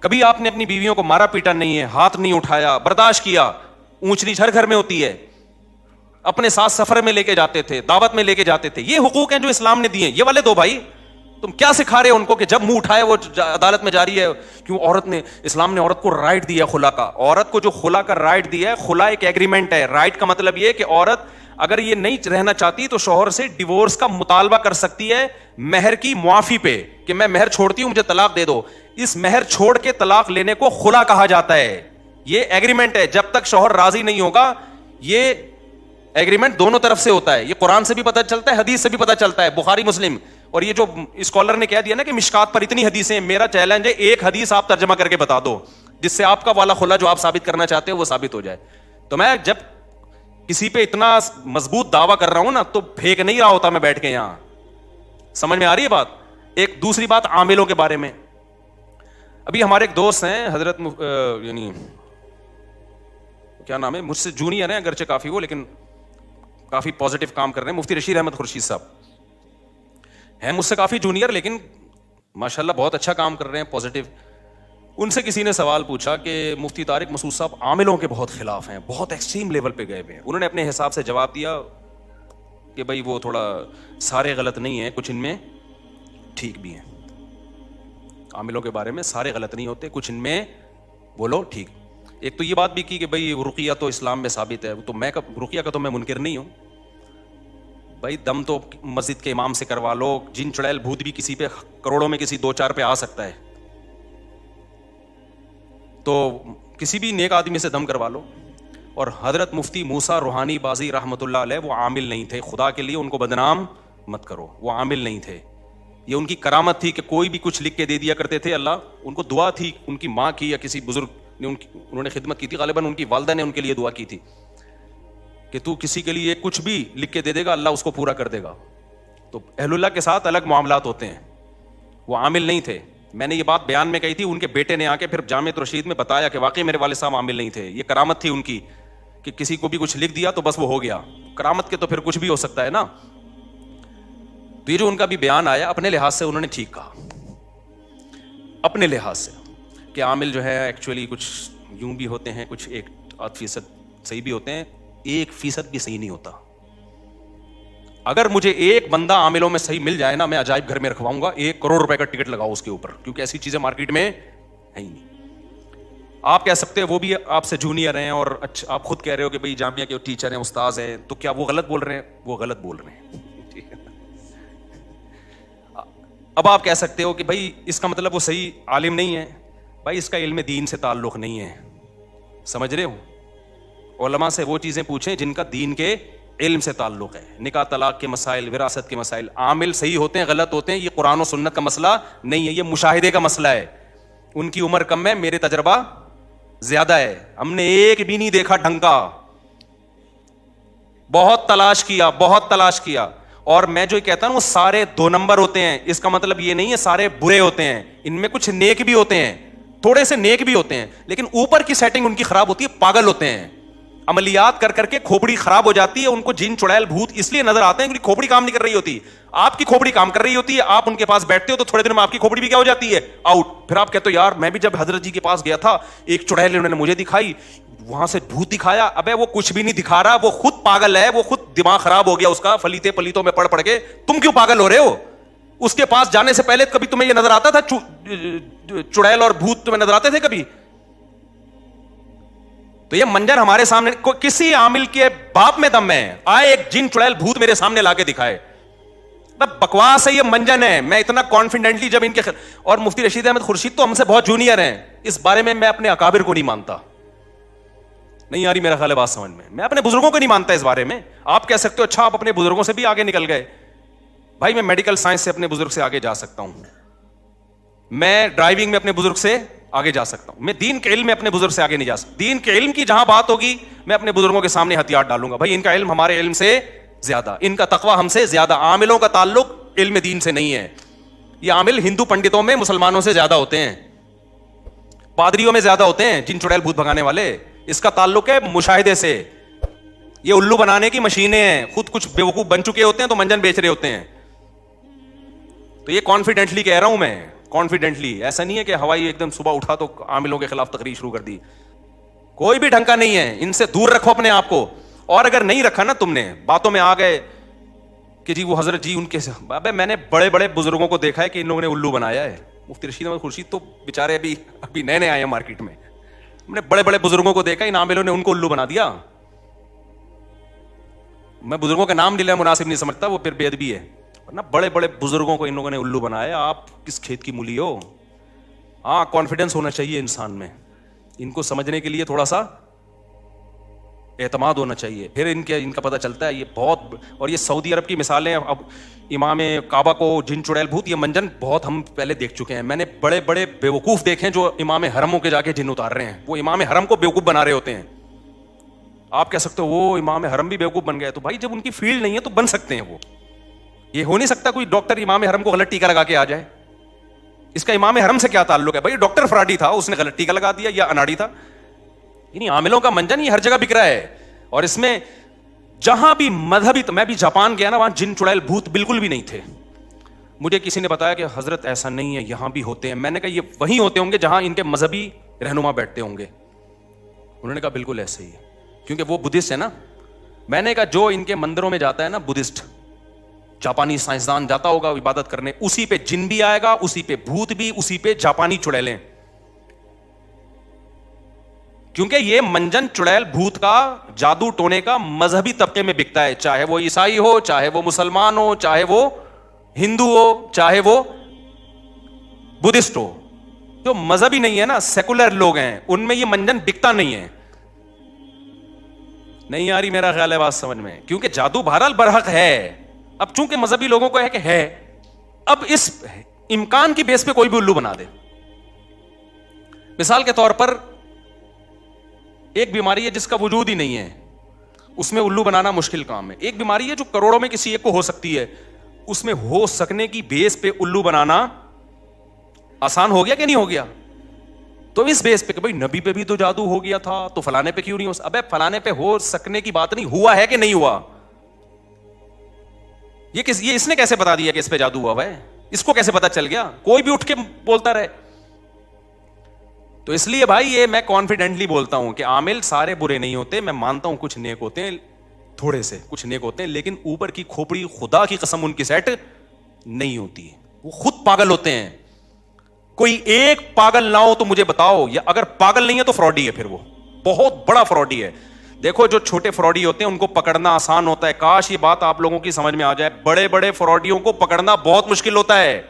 Speaker 1: کبھی آپ نے اپنی بیویوں کو مارا پیٹا نہیں ہے، ہاتھ نہیں اٹھایا، برداشت کیا. اونچ نیچ ہر گھر میں ہوتی ہے. اپنے ساتھ سفر میں لے کے جاتے تھے، دعوت میں لے کے جاتے تھے. یہ حقوق ہیں جو اسلام نے دیے ہیں، یہ والے دو بھائی. تم کیا سکھا رہے ہو ان کو کہ جب منہ اٹھائے وہ عدالت میں جاری ہے؟ کیوں؟ عورت نے، اسلام نے عورت کو رائٹ دیا خلا کا. عورت کو جو خلا کا رائٹ دیا ہے، خلا ایک ایگریمنٹ ہے. رائٹ کا مطلب یہ کہ عورت اگر یہ نہیں رہنا چاہتی تو شوہر سے ڈیورس کا مطالبہ کر سکتی ہے مہر کی معافی پہ، کہ میں مہر چھوڑتی ہوں، مجھے طلاق دے دو. اس مہر چھوڑ کے طلاق لینے کو خلا کہا جاتا ہے. یہ ایگریمنٹ ہے. جب تک شوہر راضی نہیں ہوگا، یہ ایگریمنٹ دونوں طرف سے ہوتا ہے. یہ قرآن سے بھی پتہ چلتا ہے، حدیث سے بھی پتہ چلتا ہے، بخاری مسلم. اور یہ جو اسکالر نے کہہ دیا نا کہ مشکات پر اتنی حدیثیں ہیں، میرا چیلنج ہے ایک حدیث آپ ترجمہ کر کے بتا دو جس سے آپ کا والا خلا جو آپ ثابت کرنا چاہتے ہو وہ ثابت ہو جائے. تو میں جب کسی پہ اتنا مضبوط دعویٰ کر رہا ہوں نا تو پھینک نہیں رہا ہوتا میں بیٹھ کے یہاں. سمجھ میں آ رہی ہے بات؟ ایک دوسری بات عاملوں کے بارے میں. ابھی ہمارے ایک دوست ہیں حضرت یعنی کیا نام ہے، مجھ سے جونیئر ہیں اگرچہ کافی وہ، لیکن کافی پازیٹیو کام کر رہے ہیں. مفتی رشید احمد خورشید صاحب ہیں مجھ سے کافی جونیئر، لیکن ماشاءاللہ بہت اچھا کام کر رہے ہیں، پازیٹیو. ان سے کسی نے سوال پوچھا کہ مفتی طارق مسعود صاحب عاملوں کے بہت خلاف ہیں، بہت ایکسٹریم لیول پہ گئے ہوئے ہیں. انہوں نے اپنے حساب سے جواب دیا کہ بھائی وہ تھوڑا سارے غلط نہیں ہیں، کچھ ان میں ٹھیک بھی ہیں. عاملوں کے بارے میں سارے غلط نہیں ہوتے، کچھ ان میں بولو ٹھیک. ایک تو یہ بات بھی کی کہ بھائی رقیہ تو اسلام میں ثابت ہے، تو میں رقیہ کا تو میں منکر نہیں ہوں. بھائی دم تو مسجد کے امام سے کروا لو. جن چڑیل بھوت بھی کسی پہ کروڑوں میں کسی دو چار پہ آ سکتا ہے، تو کسی بھی نیک آدمی سے دم کروا لو. اور حضرت مفتی موسیٰ روحانی بازی رحمۃ اللہ علیہ وہ عامل نہیں تھے. خدا کے لیے ان کو بدنام مت کرو، وہ عامل نہیں تھے. یہ ان کی کرامت تھی کہ کوئی بھی کچھ لکھ کے دے دیا کرتے تھے. اللہ ان کو دعا تھی، ان کی ماں کی یا کسی بزرگ نے انہوں نے خدمت کی تھی، غالباً ان کی والدہ نے ان کے لیے دعا کی تھی کہ تو کسی کے لیے کچھ بھی لکھ کے دے دے گا اللہ اس کو پورا کر دے گا. تو اہل اللہ کے ساتھ الگ معاملات ہوتے ہیں. وہ عامل نہیں تھے. میں نے یہ بات بیان میں کہی تھی، ان کے بیٹے نے آ کے پھر جامع رشید میں بتایا کہ واقعی میرے والد صاحب عامل نہیں تھے. یہ کرامت تھی ان کی کہ کسی کو بھی کچھ لکھ دیا تو بس وہ ہو گیا. کرامت کے تو پھر کچھ بھی ہو سکتا ہے نا. تو یہ جو ان کا بھی بیان آیا اپنے لحاظ سے انہوں نے ٹھیک کہا، اپنے لحاظ سے، کہ عامل جو ہے ایکچولی کچھ یوں بھی ہوتے ہیں، کچھ 1% صحیح بھی ہوتے ہیں، 1% بھی صحیح نہیں ہوتا. اگر مجھے ایک بندہ عاملوں میں صحیح مل جائے نا، میں عجائب گھر میں رکھواؤں گا. 1 کروڑ روپے کا ٹکٹ لگاؤ اس کے اوپر، کیونکہ ایسی چیزیں مارکیٹ میں ہے ہی نہیں. آپ کہہ سکتے ہیں وہ بھی آپ سے جونیئر ہیں اور اچھا آپ خود کہہ رہے ہو کہ بھائی جامعہ کے ٹیچر ہیں، استاذ ہیں، تو کیا وہ غلط بول رہے ہیں؟ وہ غلط بول رہے ہیں. اب آپ کہہ سکتے ہو کہ بھائی اس کا مطلب وہ صحیح عالم نہیں ہے. بھائی اس کا علم دین سے تعلق نہیں ہے، سمجھ رہے ہو؟ علماء سے وہ چیزیں پوچھیں جن کا دین کے علم سے تعلق ہے. نکاح طلاق کے مسائل، وراثت کے مسائل. عامل صحیح ہوتے ہیں، غلط ہوتے ہیں، یہ قرآن و سنت کا مسئلہ نہیں ہے، یہ مشاہدے کا مسئلہ ہے. ان کی عمر کم ہے، میرے تجربہ زیادہ ہے. ہم نے ایک بھی نہیں دیکھا ڈھنگ کا. بہت تلاش کیا، بہت تلاش کیا. اور میں جو کہتا ہوں وہ سارے 2 نمبر ہوتے ہیں. اس کا مطلب یہ نہیں ہے سارے برے ہوتے ہیں، ان میں کچھ نیک بھی ہوتے ہیں، تھوڑے سے نیک بھی ہوتے ہیں، لیکن اوپر کی سیٹنگ ان کی خراب ہوتی ہے، پاگل ہوتے ہیں. عملیات کر کر کے کھوپڑی خراب ہو جاتی ہے, ان کو جن چڑیل بھوت اس لیے نظر آتے ہیں کیونکہ کھوپڑی کام نہیں کر رہی ہوتی. آپ کی کھوپڑی کام کر رہی ہوتی ہے, آپ ان کے پاس بیٹھتے ہو تو تھوڑے دن میں آپ کی کھوپڑی بھی کیا ہو جاتی ہے, آؤٹ. پھر آپ کہتے ہو یار میں بھی جب حضرت جی کے پاس گیا تھا ایک چڑیل انہوں نے مجھے دکھائی, وہاں سے بھوت دکھایا. ابے وہ کچھ بھی نہیں دکھا رہا, وہ خود پاگل ہے, وہ خود دماغ خراب ہو گیا اس کا فلیتے پلیتوں میں پڑھ کے. تم کیوں پاگل ہو رہے ہو؟ اس کے پاس جانے سے پہلے کبھی تمہیں یہ نظر آتا تھا چڑیل اور بھوت تمہیں نظر آتے تھے کبھی؟ تو یہ منظر ہمارے سامنے, کسی عامل کے باپ میں دم ہے آئے ایک جن چڑیل بھوت میرے سامنے لا کے دکھائے. بکواس ہے یہ منجن ہے. میں اتنا کانفیڈنٹلی جب ان کے اور مفتی رشید احمد خورشید تو ہم سے بہت جونیئر ہیں, اس بارے میں اپنے اکابر کو نہیں مانتا. نہیں آ رہی میرا خیال ہے بات سمجھ میں اپنے بزرگوں کو نہیں مانتا اس بارے میں. آپ کہہ سکتے ہو اچھا آپ اپنے بزرگوں سے بھی آگے نکل گئے. بھائی میں میڈیکل سائنس سے اپنے بزرگ سے آگے جا سکتا ہوں, میں ڈرائیونگ میں اپنے بزرگ سے آگے جا سکتا ہوں, میں دین کے علم میں اپنے بزرگ سے آگے نہیں جا سکتا. دین کے علم کی جہاں بات ہوگی میں اپنے بزرگوں کے سامنے ہتھیار ڈالوں گا. بھائی ان کا علم ہمارے علم سے زیادہ, ان کا تقویٰ ہم سے زیادہ. عاملوں کا تعلق علم دین سے نہیں ہے. یہ عامل ہندو پنڈتوں میں مسلمانوں سے زیادہ ہوتے ہیں, پادریوں میں زیادہ ہوتے ہیں جن چڑیل بھوت بھگانے والے. اس کا تعلق ہے مشاہدے سے. یہ الو بنانے کی مشینیں ہیں, خود کچھ بیوقوف بن چکے ہوتے ہیں تو منجن بیچ رہے ہوتے ہیں. تو یہ کانفیڈنٹلی کہہ رہا ہوں میں, کانفیڈنٹلی. ایسا نہیں ہے کہ ہوائی ایک دم صبح اٹھا تو عاملوں کے خلاف تقریر شروع کر دی. کوئی بھی ڈھنگ کا نہیں ہے, ان سے دور رکھو اپنے آپ کو. اور اگر نہیں رکھا نا تم نے, باتوں میں آ گئے کہ جی وہ حضرت جی ان کے, ابے میں نے بڑے بڑے بزرگوں کو دیکھا ہے کہ ان لوگوں نے الو بنایا ہے. مفتی رشید احمد خورشید تو بیچارے ابھی نئے نئے آئے ہیں مارکیٹ میں. ہم نے بڑے بڑے بزرگوں کو دیکھا, ان عاملوں نے ان کو الو بنا دیا. میں بزرگوں کا نام لینا مناسب نہیں سمجھتا, وہ پھر بے ادبی ہے. ورنہ بڑے بڑے بزرگوں کو ان لوگوں نے الو بنایا. آپ کس کھیت کی مولی ہو؟ ہاں کانفیڈنس ہونا چاہیے انسان میں. ان کو سمجھنے کے لیے تھوڑا سا اعتماد ہونا چاہیے, پھر ان کا پتہ چلتا ہے. یہ بہت, اور یہ سعودی عرب کی مثالیں, اب امام کعبہ کو جن چڑیل بھوت, یہ منجن بہت ہم پہلے دیکھ چکے ہیں. میں نے بڑے بڑے بیوقوف دیکھے ہیں جو امام حرموں کے جا کے جن اتار رہے ہیں. وہ امام حرم کو بیوقوف بنا رہے ہوتے ہیں. آپ کہہ سکتے ہو وہ امام حرم بھی بیوقوف بن گئے. تو بھائی جب ان کی فیلڈ نہیں ہے تو بن سکتے ہیں وہ. یہ ہو نہیں سکتا کوئی ڈاکٹر امام حرم کو غلط ٹیکا لگا کے آ جائے. اس کا امام حرم سے کیا تعلق ہے؟ بھائی ڈاکٹر فراڈی تھا, اس نے غلط ٹیکا لگا دیا, یا اناڑی تھا. یعنی عاملوں کا منجن یہ ہر جگہ بک رہا ہے. اور اس میں جہاں بھی مذہبی, میں بھی جاپان گیا نا, وہاں جن چڑیل بھوت بالکل بھی نہیں تھے. مجھے کسی نے بتایا کہ حضرت ایسا نہیں ہے, یہاں بھی ہوتے ہیں. میں نے کہا یہ وہیں ہوتے ہوں گے جہاں ان کے مذہبی رہنما بیٹھتے ہوں گے. انہوں نے کہا بالکل ایسے ہی ہے, کیونکہ وہ بدھسٹ ہے نا. میں نے کہا جو ان کے مندروں میں جاتا ہے نا بدھسٹ, جاپانی سائنسدان جاتا ہوگا عبادت کرنے, اسی پہ جن بھی آئے گا, اسی پہ بھوت بھی, اسی پہ جاپانی چڑیلیں. کیونکہ یہ منجن چڑیل بھوت کا, جادو ٹونے کا مذہبی طبقے میں بکتا ہے. چاہے وہ عیسائی ہو, چاہے وہ مسلمان ہو, چاہے وہ ہندو ہو, چاہے وہ بدھسٹ ہو. جو مذہبی نہیں ہے نا, سیکولر لوگ ہیں, ان میں یہ منجن بکتا نہیں ہے. نہیں آ رہی میرا خیال ہے بات سمجھ میں؟ کیونکہ جادو بہرحال برحق ہے. اب چونکہ مذہبی لوگوں کو ہے کہ ہے, اب اس امکان کی بیس پہ کوئی بھی الو بنا دے. مثال کے طور پر ایک بیماری ہے جس کا وجود ہی نہیں ہے, اس میں الو بنانا مشکل کام ہے. ایک بیماری ہے جو کروڑوں میں کسی ایک کو ہو سکتی ہے, اس میں ہو سکنے کی بیس پہ الو بنانا آسان ہو گیا کہ نہیں ہو گیا؟ تو اس بیس پہ کہ بھائی نبی پہ بھی تو جادو ہو گیا تھا, تو فلانے پہ کیوں نہیں ہو سکتا؟ ابے فلانے پہ ہو سکنے کی بات نہیں, ہوا ہے کہ نہیں ہوا. یہ اس نے کیسے بتا دیا کہ اس پہ جادو ہوا ہے؟ اس کو کیسے پتا چل گیا؟ کوئی بھی اٹھ کے بولتا رہے. تو اس لیے بھائی یہ میں کانفیڈنٹلی بولتا ہوں کہ عامل سارے برے نہیں ہوتے. میں مانتا ہوں کچھ نیک ہوتے ہیں, تھوڑے سے کچھ نیک ہوتے ہیں, لیکن اوپر کی کھوپڑی خدا کی قسم ان کی سیٹ نہیں ہوتی. وہ خود پاگل ہوتے ہیں. کوئی ایک پاگل نہ ہو تو مجھے بتاؤ, یا اگر پاگل نہیں ہے تو فراڈی ہے, پھر وہ بہت بڑا فراڈی ہے. دیکھو جو چھوٹے فراڈی ہوتے ہیں ان کو پکڑنا آسان ہوتا ہے. کاش یہ بات آپ لوگوں کی سمجھ میں آ جائے. بڑے بڑے فراڈیوں کو پکڑنا بہت مشکل ہوتا ہے.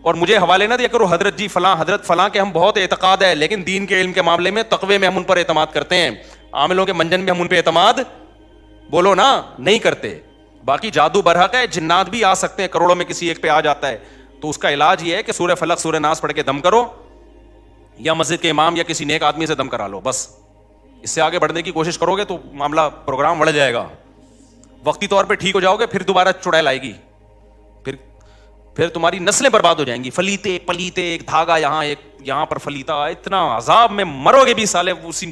Speaker 1: اور مجھے حوالے نہ دیا کرو حضرت جی فلاں, حضرت فلاں کے ہم بہت اعتقاد ہے, لیکن دین کے علم کے معاملے میں تقوی میں ہم ان پر اعتماد کرتے ہیں. عاملوں کے منجن میں ہم ان پہ اعتماد بولو نا نہیں کرتے. باقی جادو برحق ہے, جنات بھی آ سکتے ہیں, کروڑوں میں کسی ایک پہ آ جاتا ہے. تو اس کا علاج یہ ہے کہ سورہ فلق سورہ ناس پڑھ کے دم کرو, یا مسجد کے امام یا کسی نیک آدمی سے دم کرا لو بس. اس سے آگے بڑھنے کی کوشش کرو گے تو معاملہ پروگرام بڑھ جائے گا. وقتی طور پہ ٹھیک ہو جاؤ گے, پھر دوبارہ چڑیل آئے گی, پھر تمہاری نسلیں برباد ہو جائیں گی. فلیتے پلیتے, ایک دھاگا یہاں ایک یہاں پر فلیتا, اتنا عذاب میں مرو گے بھی سالے. اسی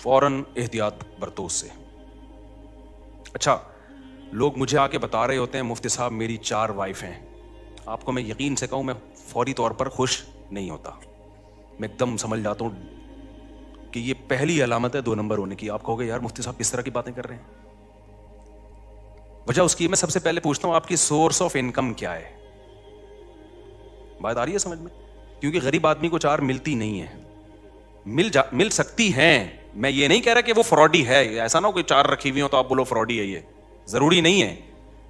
Speaker 1: فوراً احتیاط برتو اس سے. اچھا, لوگ مجھے آ کے بتا رہے ہوتے ہیں مفتی صاحب میری 4 وائف ہیں. آپ کو میں یقین سے کہوں, میں فوری طور پر خوش نہیں ہوتا. میں ایک دم سمجھ جاتا ہوں کہ یہ پہلی علامت ہے 2 نمبر ہونے کی. آپ کہو گے یار مفتی صاحب کس طرح کی باتیں کر رہے ہیں. وجہ اس کی میں سب سے پہلے پوچھتا ہوں آپ کی سورس آف انکم کیا ہے. بات آ رہی ہے سمجھ میں؟ کیونکہ غریب آدمی کو 4 ملتی نہیں ہے. مل سکتی ہیں. میں یہ نہیں کہہ رہا کہ وہ فراڈی ہے, ایسا نہ ہو کہ 4 رکھی ہوئی ہوں تو آپ بولو فراڈی ہے, یہ ضروری نہیں ہے.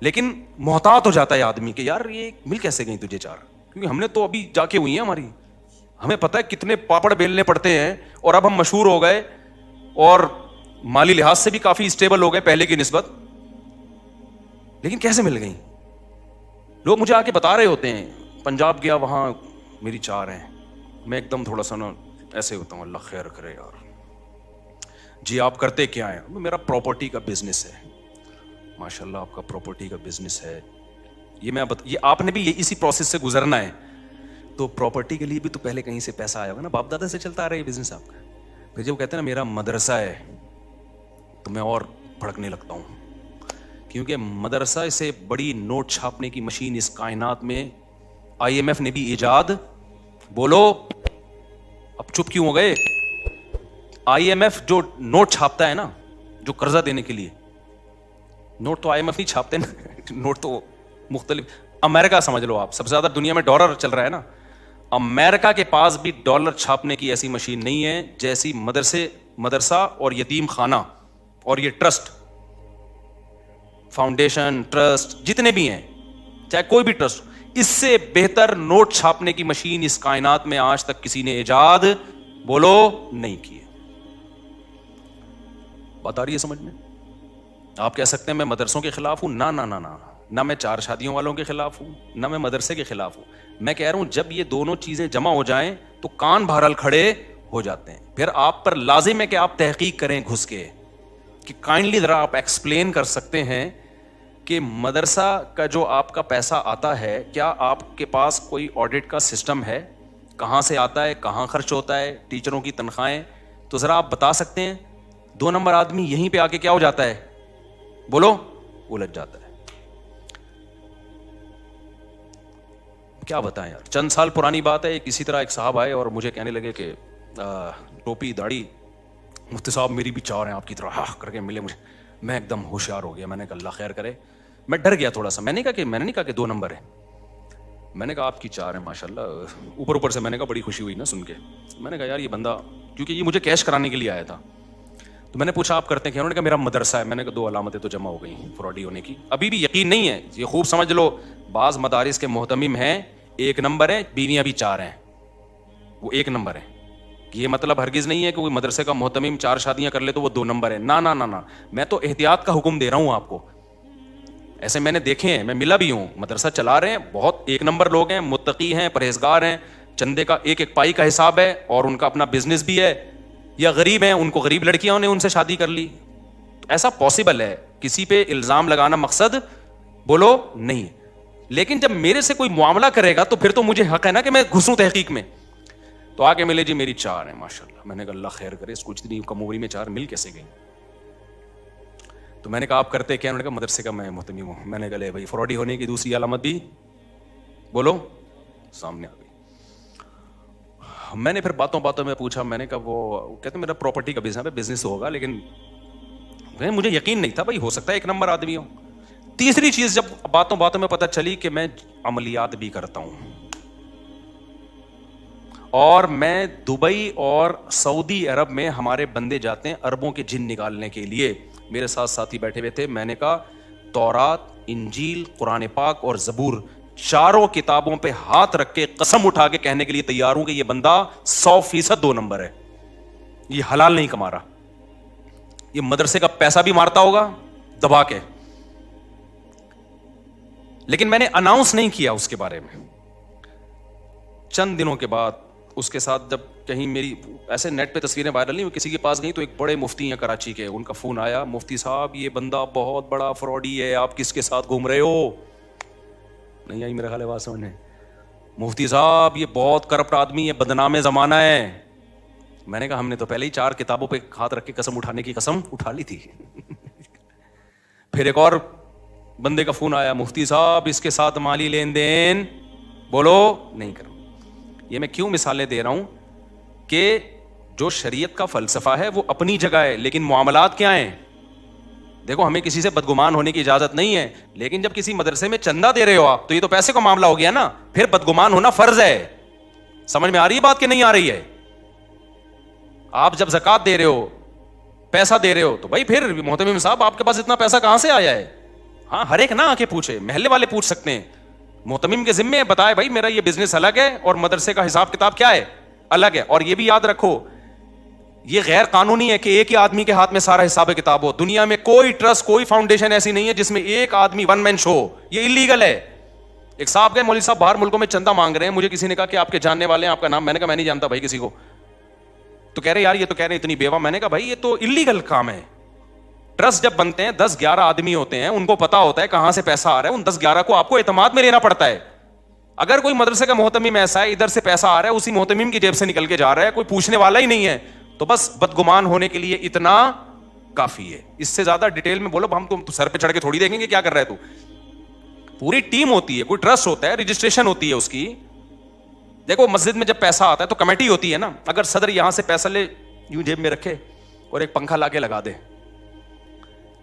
Speaker 1: لیکن محتاط ہو جاتا ہے آدمی کہ یار یہ مل کیسے گئی تجھے 4, کیونکہ ہم نے تو ابھی جا کے ہوئی ہیں ہماری, ہمیں پتہ ہے کتنے پاپڑ بیلنے پڑتے ہیں, اور اب ہم مشہور ہو گئے اور مالی لحاظ سے بھی کافی اسٹیبل ہو گئے پہلے کی نسبت, لیکن کیسے مل گئیں. لوگ مجھے آ کے بتا رہے ہوتے ہیں پنجاب گیا وہاں میری 4 ہیں. میں ایک دم تھوڑا سا نا ایسے ہوتا ہوں, اللہ خیر کرے یار. جی آپ کرتے کیا ہیں؟ میرا پراپرٹی کا بزنس ہے. ماشاء اللہ آپ کا پراپرٹی کا بزنس ہے. یہ آپ نے بھی اسی پروسیس سے گزرنا ہے. تو پراپرٹی کے لیے بھی تو پہلے کہیں سے پیسہ آیا ہوگا نا, باپ دادا سے چلتا آ رہا ہے یہ بزنس آپ کا. پھر جب وہ کہتے ہیں نا میرا مدرسہ ہے, تو میں اور بھڑکنے لگتا ہوں, کیونکہ مدرسہ سے بڑی نوٹ چھاپنے کی مشین اس کائنات میں IMF نے بھی ایجاد. بولو اب چپ کیوں ہو گئے؟ IMF جو نوٹ چھاپتا ہے نا, جو قرضہ دینے کے لیے, نوٹ تو IMF نہیں چھاپتے نا, نوٹ تو مختلف. امریکہ سمجھ لو آپ, سب سے زیادہ دنیا میں ڈالر چل رہا ہے نا. امریکہ کے پاس بھی ڈالر چھاپنے کی ایسی مشین نہیں ہے جیسی مدرسہ اور یتیم خانہ اور یہ ٹرسٹ, فاؤنڈیشن, ٹرسٹ جتنے بھی ہیں, چاہے کوئی بھی ٹرسٹ, اس سے بہتر نوٹ چھاپنے کی مشین اس کائنات میں آج تک کسی نے ایجاد بولو نہیں کی ہے. بات آ رہی ہے سمجھ میں؟ آپ کہہ سکتے ہیں میں مدرسوں کے خلاف ہوں. نہ میں 4 شادیوں والوں کے خلاف ہوں, نہ میں مدرسے کے خلاف ہوں. میں کہہ رہا ہوں جب یہ دونوں چیزیں جمع ہو جائیں تو کان بہرحال کھڑے ہو جاتے ہیں. پھر آپ پر لازم ہے کہ آپ تحقیق کریں گھس کے, کہ کائنڈلی ذرا آپ ایکسپلین کر سکتے ہیں کہ مدرسہ کا جو آپ کا پیسہ آتا ہے, کیا آپ کے پاس کوئی آڈٹ کا سسٹم ہے؟ کہاں سے آتا ہے, کہاں خرچ ہوتا ہے, ٹیچروں کی تنخواہیں, تو ذرا آپ بتا سکتے ہیں. 2 نمبر آدمی یہیں پہ آ کے کیا ہو جاتا ہے, بولو الجھ جاتا ہے. کیا بتائیں یار, چند سال پرانی بات ہے. کسی طرح ایک صاحب آئے اور مجھے کہنے لگے کہ ٹوپی داڑھی, مفتی صاحب میری بھی 4 ہیں آپ کی طرح, ہاں کر کے ملے مجھے. میں ایک دم ہوشیار ہو گیا. میں نے کہا اللہ خیر کرے. میں ڈر گیا تھوڑا سا. میں نے نہیں کہا کہ 2 نمبر ہے. میں نے کہا آپ کی 4 ہیں ماشاء اللہ. اوپر سے میں نے کہا بڑی خوشی ہوئی نا سن کے. میں نے کہا یار یہ بندہ, کیونکہ یہ مجھے کیش کرانے کے لیے آیا تھا, تو میں نے پوچھا آپ کرتے ہیں کیا؟ انہوں نے کہا میرا مدرسہ ہے. میں نے کہا 2 علامتیں تو جمع ہو گئی فراڈی ہونے کی. ابھی بھی یقین نہیں ہے, یہ خوب سمجھ لو. بعض مدارس کے محتمم ہیں 1 نمبر ہیں, بیویاں بھی 4 ہیں, وہ 1 نمبر ہیں. یہ مطلب ہرگز نہیں ہے کہ کوئی مدرسے کا محتمم 4 شادیاں کر لے تو وہ 2 نمبر ہے. نہ, میں تو احتیاط کا حکم دے رہا ہوں آپ کو. ایسے میں نے دیکھے ہیں, میں ملا بھی ہوں, مدرسہ چلا رہے ہیں, بہت 1 نمبر لوگ ہیں, متقی ہیں, پرہیزگار ہیں, چندے کا ایک پائی کا حساب ہے, اور ان کا اپنا بزنس بھی ہے. یا غریب ہیں, ان کو غریب لڑکیاں نے ان سے شادی کر لی. ایسا پاسبل ہے. کسی پہ الزام لگانا مقصد بولو نہیں. لیکن جب میرے سے کوئی معاملہ کرے گا تو پھر تو مجھے حق ہے نا کہ میں گھسوں تحقیق میں. تو آ کے ملے جی میری 4 ہیں ماشاء اللہ. میں نے کہا اللہ خیر کرے, اس کو اتنی کم عمری میں 4 مل کیسے گئی؟ تو میں نے کہا آپ کرتے کیا؟ انہوں نے کہا مدرسے کا میں محتمم ہوں. میں نے کہا لے بھائی, فراڈی ہونے کی دوسری علامت بھی بولو سامنے آ گئی. میں نے پھر باتوں میں پوچھا. میں نے کہا وہ کہتے میرا پراپرٹی کا بزنس ہوگا, لیکن مجھے یقین نہیں تھا بھائی, ہو سکتا ہے 1 نمبر آدمی ہو. تیسری چیز جب باتوں میں پتہ چلی کہ میں عملیات بھی کرتا ہوں, اور میں دبئی اور سعودی عرب میں ہمارے بندے جاتے ہیں اربوں کے جن نکالنے کے لیے. میرے ساتھ ساتھی بیٹھے ہوئے تھے. میں نے کہا تورات, انجیل, قرآن پاک اور زبور, 4 کتابوں پہ ہاتھ رکھ کے قسم اٹھا کے کہنے کے لیے تیار ہوں کہ یہ بندہ 100% 2 نمبر ہے. یہ حلال نہیں کما رہا, یہ مدرسے کا پیسہ بھی مارتا ہوگا دبا کے. لیکن میں نے اناؤنس نہیں کیا اس کے بارے میں. چند دنوں کے بعد اس کے ساتھ جب کہیں میری ایسے نیٹ پہ تصویریں وائرل نہیں ہوئی, کسی کے پاس گئی تو ایک بڑے مفتی ہیں کراچی کے, ان کا فون آیا, مفتی صاحب یہ بندہ بہت بڑا فراڈی ہے, آپ کس کے ساتھ گھوم رہے ہو؟ نہیں آئی میرے خیال بات سمجھنے. مفتی صاحب یہ بہت کرپٹ آدمی ہے, بدنام زمانہ ہے. میں نے کہا ہم نے تو پہلے ہی 4 کتابوں پہ ہاتھ رکھ کے قسم اٹھانے کی قسم اٹھا لی تھی. پھر ایک اور بندے کا فون آیا, مفتی صاحب اس کے ساتھ مالی لین دین بولو نہیں کرو. یہ میں کیوں مثالیں دے رہا ہوں کہ جو شریعت کا فلسفہ ہے وہ اپنی جگہ ہے, لیکن معاملات کیا ہیں. دیکھو ہمیں کسی سے بدگمان ہونے کی اجازت نہیں ہے, لیکن جب کسی مدرسے میں چندہ دے رہے ہو آپ تو یہ تو پیسے کا معاملہ ہو گیا نا, پھر بدگمان ہونا فرض ہے. سمجھ میں آ رہی ہے بات کہ نہیں آ رہی ہے؟ آپ جب زکوٰۃ دے رہے ہو, پیسہ دے رہے ہو, تو بھائی پھر محتمم صاحب آپ کے پاس اتنا پیسہ کہاں سے آیا ہے؟ ہاں ہر ایک نہ آ کے پوچھے, محلے والے پوچھ سکتے ہیں, محتمم کے ذمے بتائے بھائی میرا یہ بزنس الگ ہے اور مدرسے کا حساب کتاب کیا ہے, الگ ہے. اور یہ بھی یاد رکھو یہ غیر قانونی ہے کہ ایک ہی آدمی کے ہاتھ میں سارا حساب کتاب ہو. دنیا میں کوئی ٹرسٹ, کوئی فاؤنڈیشن ایسی نہیں ہے جس میں ایک آدمی ون مین شو, یہ انلیگل ہے. ایک صاحب گئے, مولوی صاحب باہر ملکوں میں چندہ مانگ رہے ہیں, مجھے کسی نے کہا کہ آپ کے جاننے والے ہیں, آپ کا نام, میں نے کہا میں نہیں جانتا بھائی کسی کو. تو کہہ رہے یار یہ تو کہہ رہے اتنی بیوہ, میں نے کہا بھائی یہ تو انلیگل کام ہے. ٹرسٹ جب بنتے ہیں 10-11 آدمی ہوتے ہیں, ان کو پتا ہوتا ہے کہاں سے پیسہ آ رہا ہے, ان 10-11 کو آپ کو اعتماد میں لینا پڑتا ہے. اگر کوئی مدرسے کا محتمم ایسا ہے ادھر سے پیسہ آ رہا ہے اسی محتمم کی جیب سے نکل کے جا رہا ہے, کوئی پوچھنے والا ہی نہیں ہے, تو بس بدگمان ہونے کے لیے اتنا کافی ہے. اس سے زیادہ ڈیٹیل میں بولو ہم تو سر پہ چڑھ کے تھوڑی دیکھیں گے کیا کر رہا ہے تو. پوری ٹیم ہوتی ہے, کوئی ٹرسٹ ہوتا ہے, رجسٹریشن ہوتی ہے اس کی. دیکھو مسجد میں جب پیسہ آتا ہے تو کمیٹی ہوتی ہے نا. اگر صدر یہاں سے پیسہ لے یوں جیب میں رکھے اور ایک پنکھا لا کے لگا دے,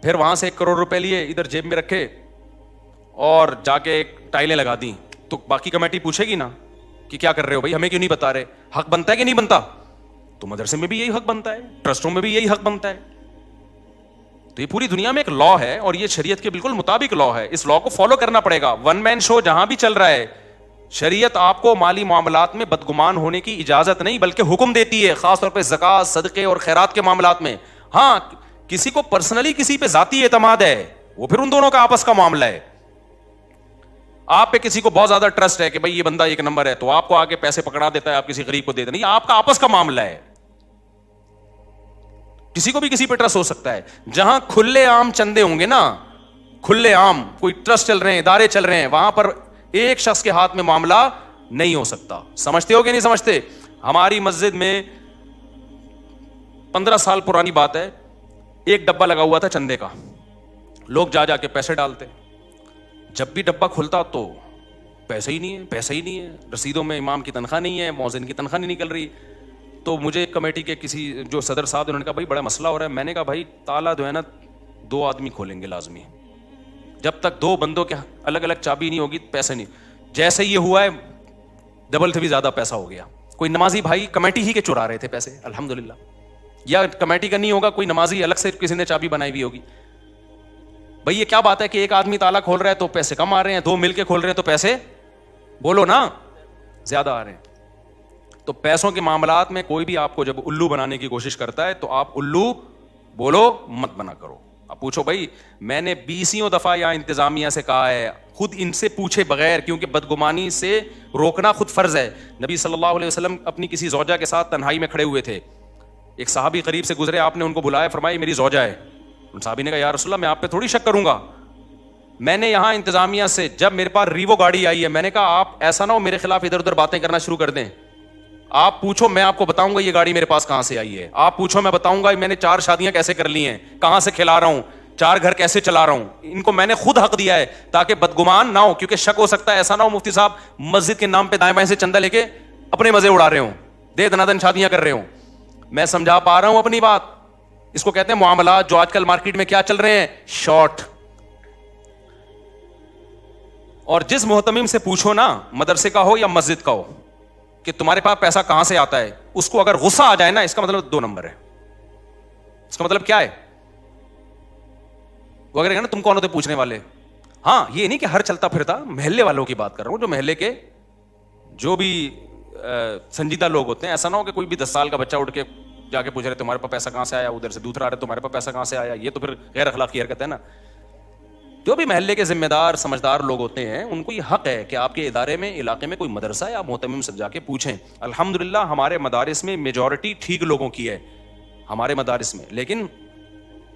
Speaker 1: پھر وہاں سے 1 کروڑ روپے لیے ادھر جیب میں رکھے اور جا کے ٹائلیں لگا دیں, تو باقی کمیٹی پوچھے گی نا کہ کیا کر رہے ہو بھائی, ہمیں کیوں نہیں بتا رہے. حق بنتا ہے کہ نہیں بنتا؟ تو مدرسے میں بھی یہی حق بنتا ہے, ٹرسٹوں میں بھی یہی حق بنتا ہے. تو یہ پوری دنیا میں ایک لا ہے اور یہ شریعت کے بالکل مطابق لا ہے. اس لا کو فالو کرنا پڑے گا. ون مین شو جہاں بھی چل رہا ہے, شریعت آپ کو مالی معاملات میں بدگمان ہونے کی اجازت نہیں بلکہ حکم دیتی ہے, خاص طور پہ زکوٰۃ, صدقے اور خیرات کے معاملات میں. ہاں کسی کو پرسنلی کسی پہ ذاتی اعتماد ہے وہ پھر ان دونوں کا آپس کا معاملہ ہے. آپ پہ کسی کو بہت زیادہ ٹرسٹ ہے کہ بھائی یہ بندہ 1 نمبر ہے, تو آپ کو آگے پیسے پکڑا دیتا ہے, آپ کسی غریب کو دے دیتے, نہیں, آپ کا آپس کا معاملہ ہے. کسی کو بھی کسی پہ ٹرسٹ ہو سکتا ہے. جہاں کھلے عام چندے ہوں گے نا, کھلے عام کوئی ٹرسٹ چل رہے ہیں, ادارے چل رہے ہیں, وہاں پر ایک شخص کے ہاتھ میں معاملہ نہیں ہو سکتا. سمجھتے ہو کہ نہیں سمجھتے؟ ہماری مسجد میں 15 سال پرانی بات ہے, ایک ڈبہ لگا ہوا تھا چندے کا, لوگ جا جا کے پیسے ڈالتے. جب بھی ڈبہ کھلتا تو پیسے ہی نہیں ہے, پیسے ہی نہیں ہے, رسیدوں میں امام کی تنخواہ نہیں ہے, مؤذن کی تنخواہ نہیں نکل رہی. تو مجھے کمیٹی کے کسی جو صدر صاحب انہوں نے کہا بھائی بڑا مسئلہ ہو رہا ہے. میں نے کہا بھائی تالا جو ہے نا 2 آدمی کھولیں گے لازمی, جب تک 2 بندوں کے الگ الگ چابی نہیں ہوگی پیسے نہیں. جیسے یہ ہوا ہے ڈبل سے بھی زیادہ پیسہ ہو گیا. کوئی نمازی بھائی کمیٹی ہی کے چرا رہے تھے پیسے الحمدللہ, یا کمیٹی کا نہیں ہوگا, کوئی نمازی الگ سے کسی نے چابی بنائی ہوئی ہوگی. بھائی یہ کیا بات ہے کہ ایک آدمی تالا کھول رہا ہے تو پیسے کم آ رہے ہیں, 2 مل کے کھول رہے ہیں تو پیسے بولو نا زیادہ آ رہے ہیں. تو پیسوں کے معاملات میں کوئی بھی آپ کو جب الو بنانے کی کوشش کرتا ہے تو آپ الو بولو مت بنا کرو. آپ پوچھو بھائی میں نے 20 دفعہ یہاں انتظامیہ سے کہا ہے, خود ان سے پوچھے بغیر, کیونکہ بدگمانی سے روکنا خود فرض ہے. نبی صلی اللہ علیہ وسلم اپنی کسی زوجہ کے ساتھ تنہائی میں کھڑے ہوئے تھے, ایک صحابی قریب سے گزرے, آپ نے ان کو بلایا, فرمایا میری زوجہ ہے. صحابی نے کہا یا رسول اللہ میں آپ پہ تھوڑی شک کروں گا, میں نے یہاں انتظامیہ سے جب میرے پاس ریوو گاڑی آئی ہے, میں نے کہا آپ ایسا نہ ہو میرے خلاف ادھر ادھر باتیں کرنا شروع کر دیں, آپ پوچھو میں آپ کو بتاؤں گا یہ گاڑی میرے پاس کہاں سے آئی ہے, آپ پوچھو میں بتاؤں گا میں نے 4 شادیاں کیسے کر لی ہیں, کہاں سے کھلا رہا ہوں, 4 گھر کیسے چلا رہا ہوں. ان کو میں نے خود حق دیا ہے تاکہ بدگمان نہ ہو, کیونکہ شک ہو سکتا ہے ایسا نہ ہو مفتی صاحب مسجد کے نام پہ دائیں بائیں سے چندہ لے کے اپنے مزے اڑا رہے ہوں, دے دنادن شادیاں کر رہے ہوں. میں سمجھا پا رہا ہوں اپنی بات. اس کو کہتے ہیں معاملات, جو آج کل مارکیٹ میں کیا چل رہے ہیں, شارٹ. اور جس محتمم سے پوچھو نا, مدرسے کا ہو یا مسجد کا ہو, کہ تمہارے پاس پیسہ کہاں سے آتا ہے, اس کو اگر غصہ آ جائے نا, اس کا مطلب 2 نمبر ہے. اس کا مطلب کیا ہے, وہ اگر نا تم کون ہوتے پوچھنے والے. ہاں یہ نہیں کہ ہر چلتا پھرتا, محلے والوں کی بات کر رہا ہوں, جو محلے کے جو بھی سنجیدہ لوگ ہوتے ہیں. ایسا نہ ہو کہ کوئی بھی 10 سال کا بچہ اٹھ کے جا کے پوچھ رہے تمہارے پاس پیسہ کہاں سے آیا, ادھر سے دوسرا آ رہا ہے تمہارے پاس پیسہ کہاں سے آیا, یہ تو پھر غیر اخلاقی حرکت ہے نا. جو بھی محلے کے ذمہ دار سمجھدار لوگ ہوتے ہیں ان کو یہ حق ہے کہ آپ کے ادارے میں, علاقے میں کوئی مدرسہ ہے, آپ محتمم سے جا کے پوچھیں. الحمدللہ ہمارے مدارس میں میجورٹی ٹھیک لوگوں کی ہے ہمارے مدارس میں, لیکن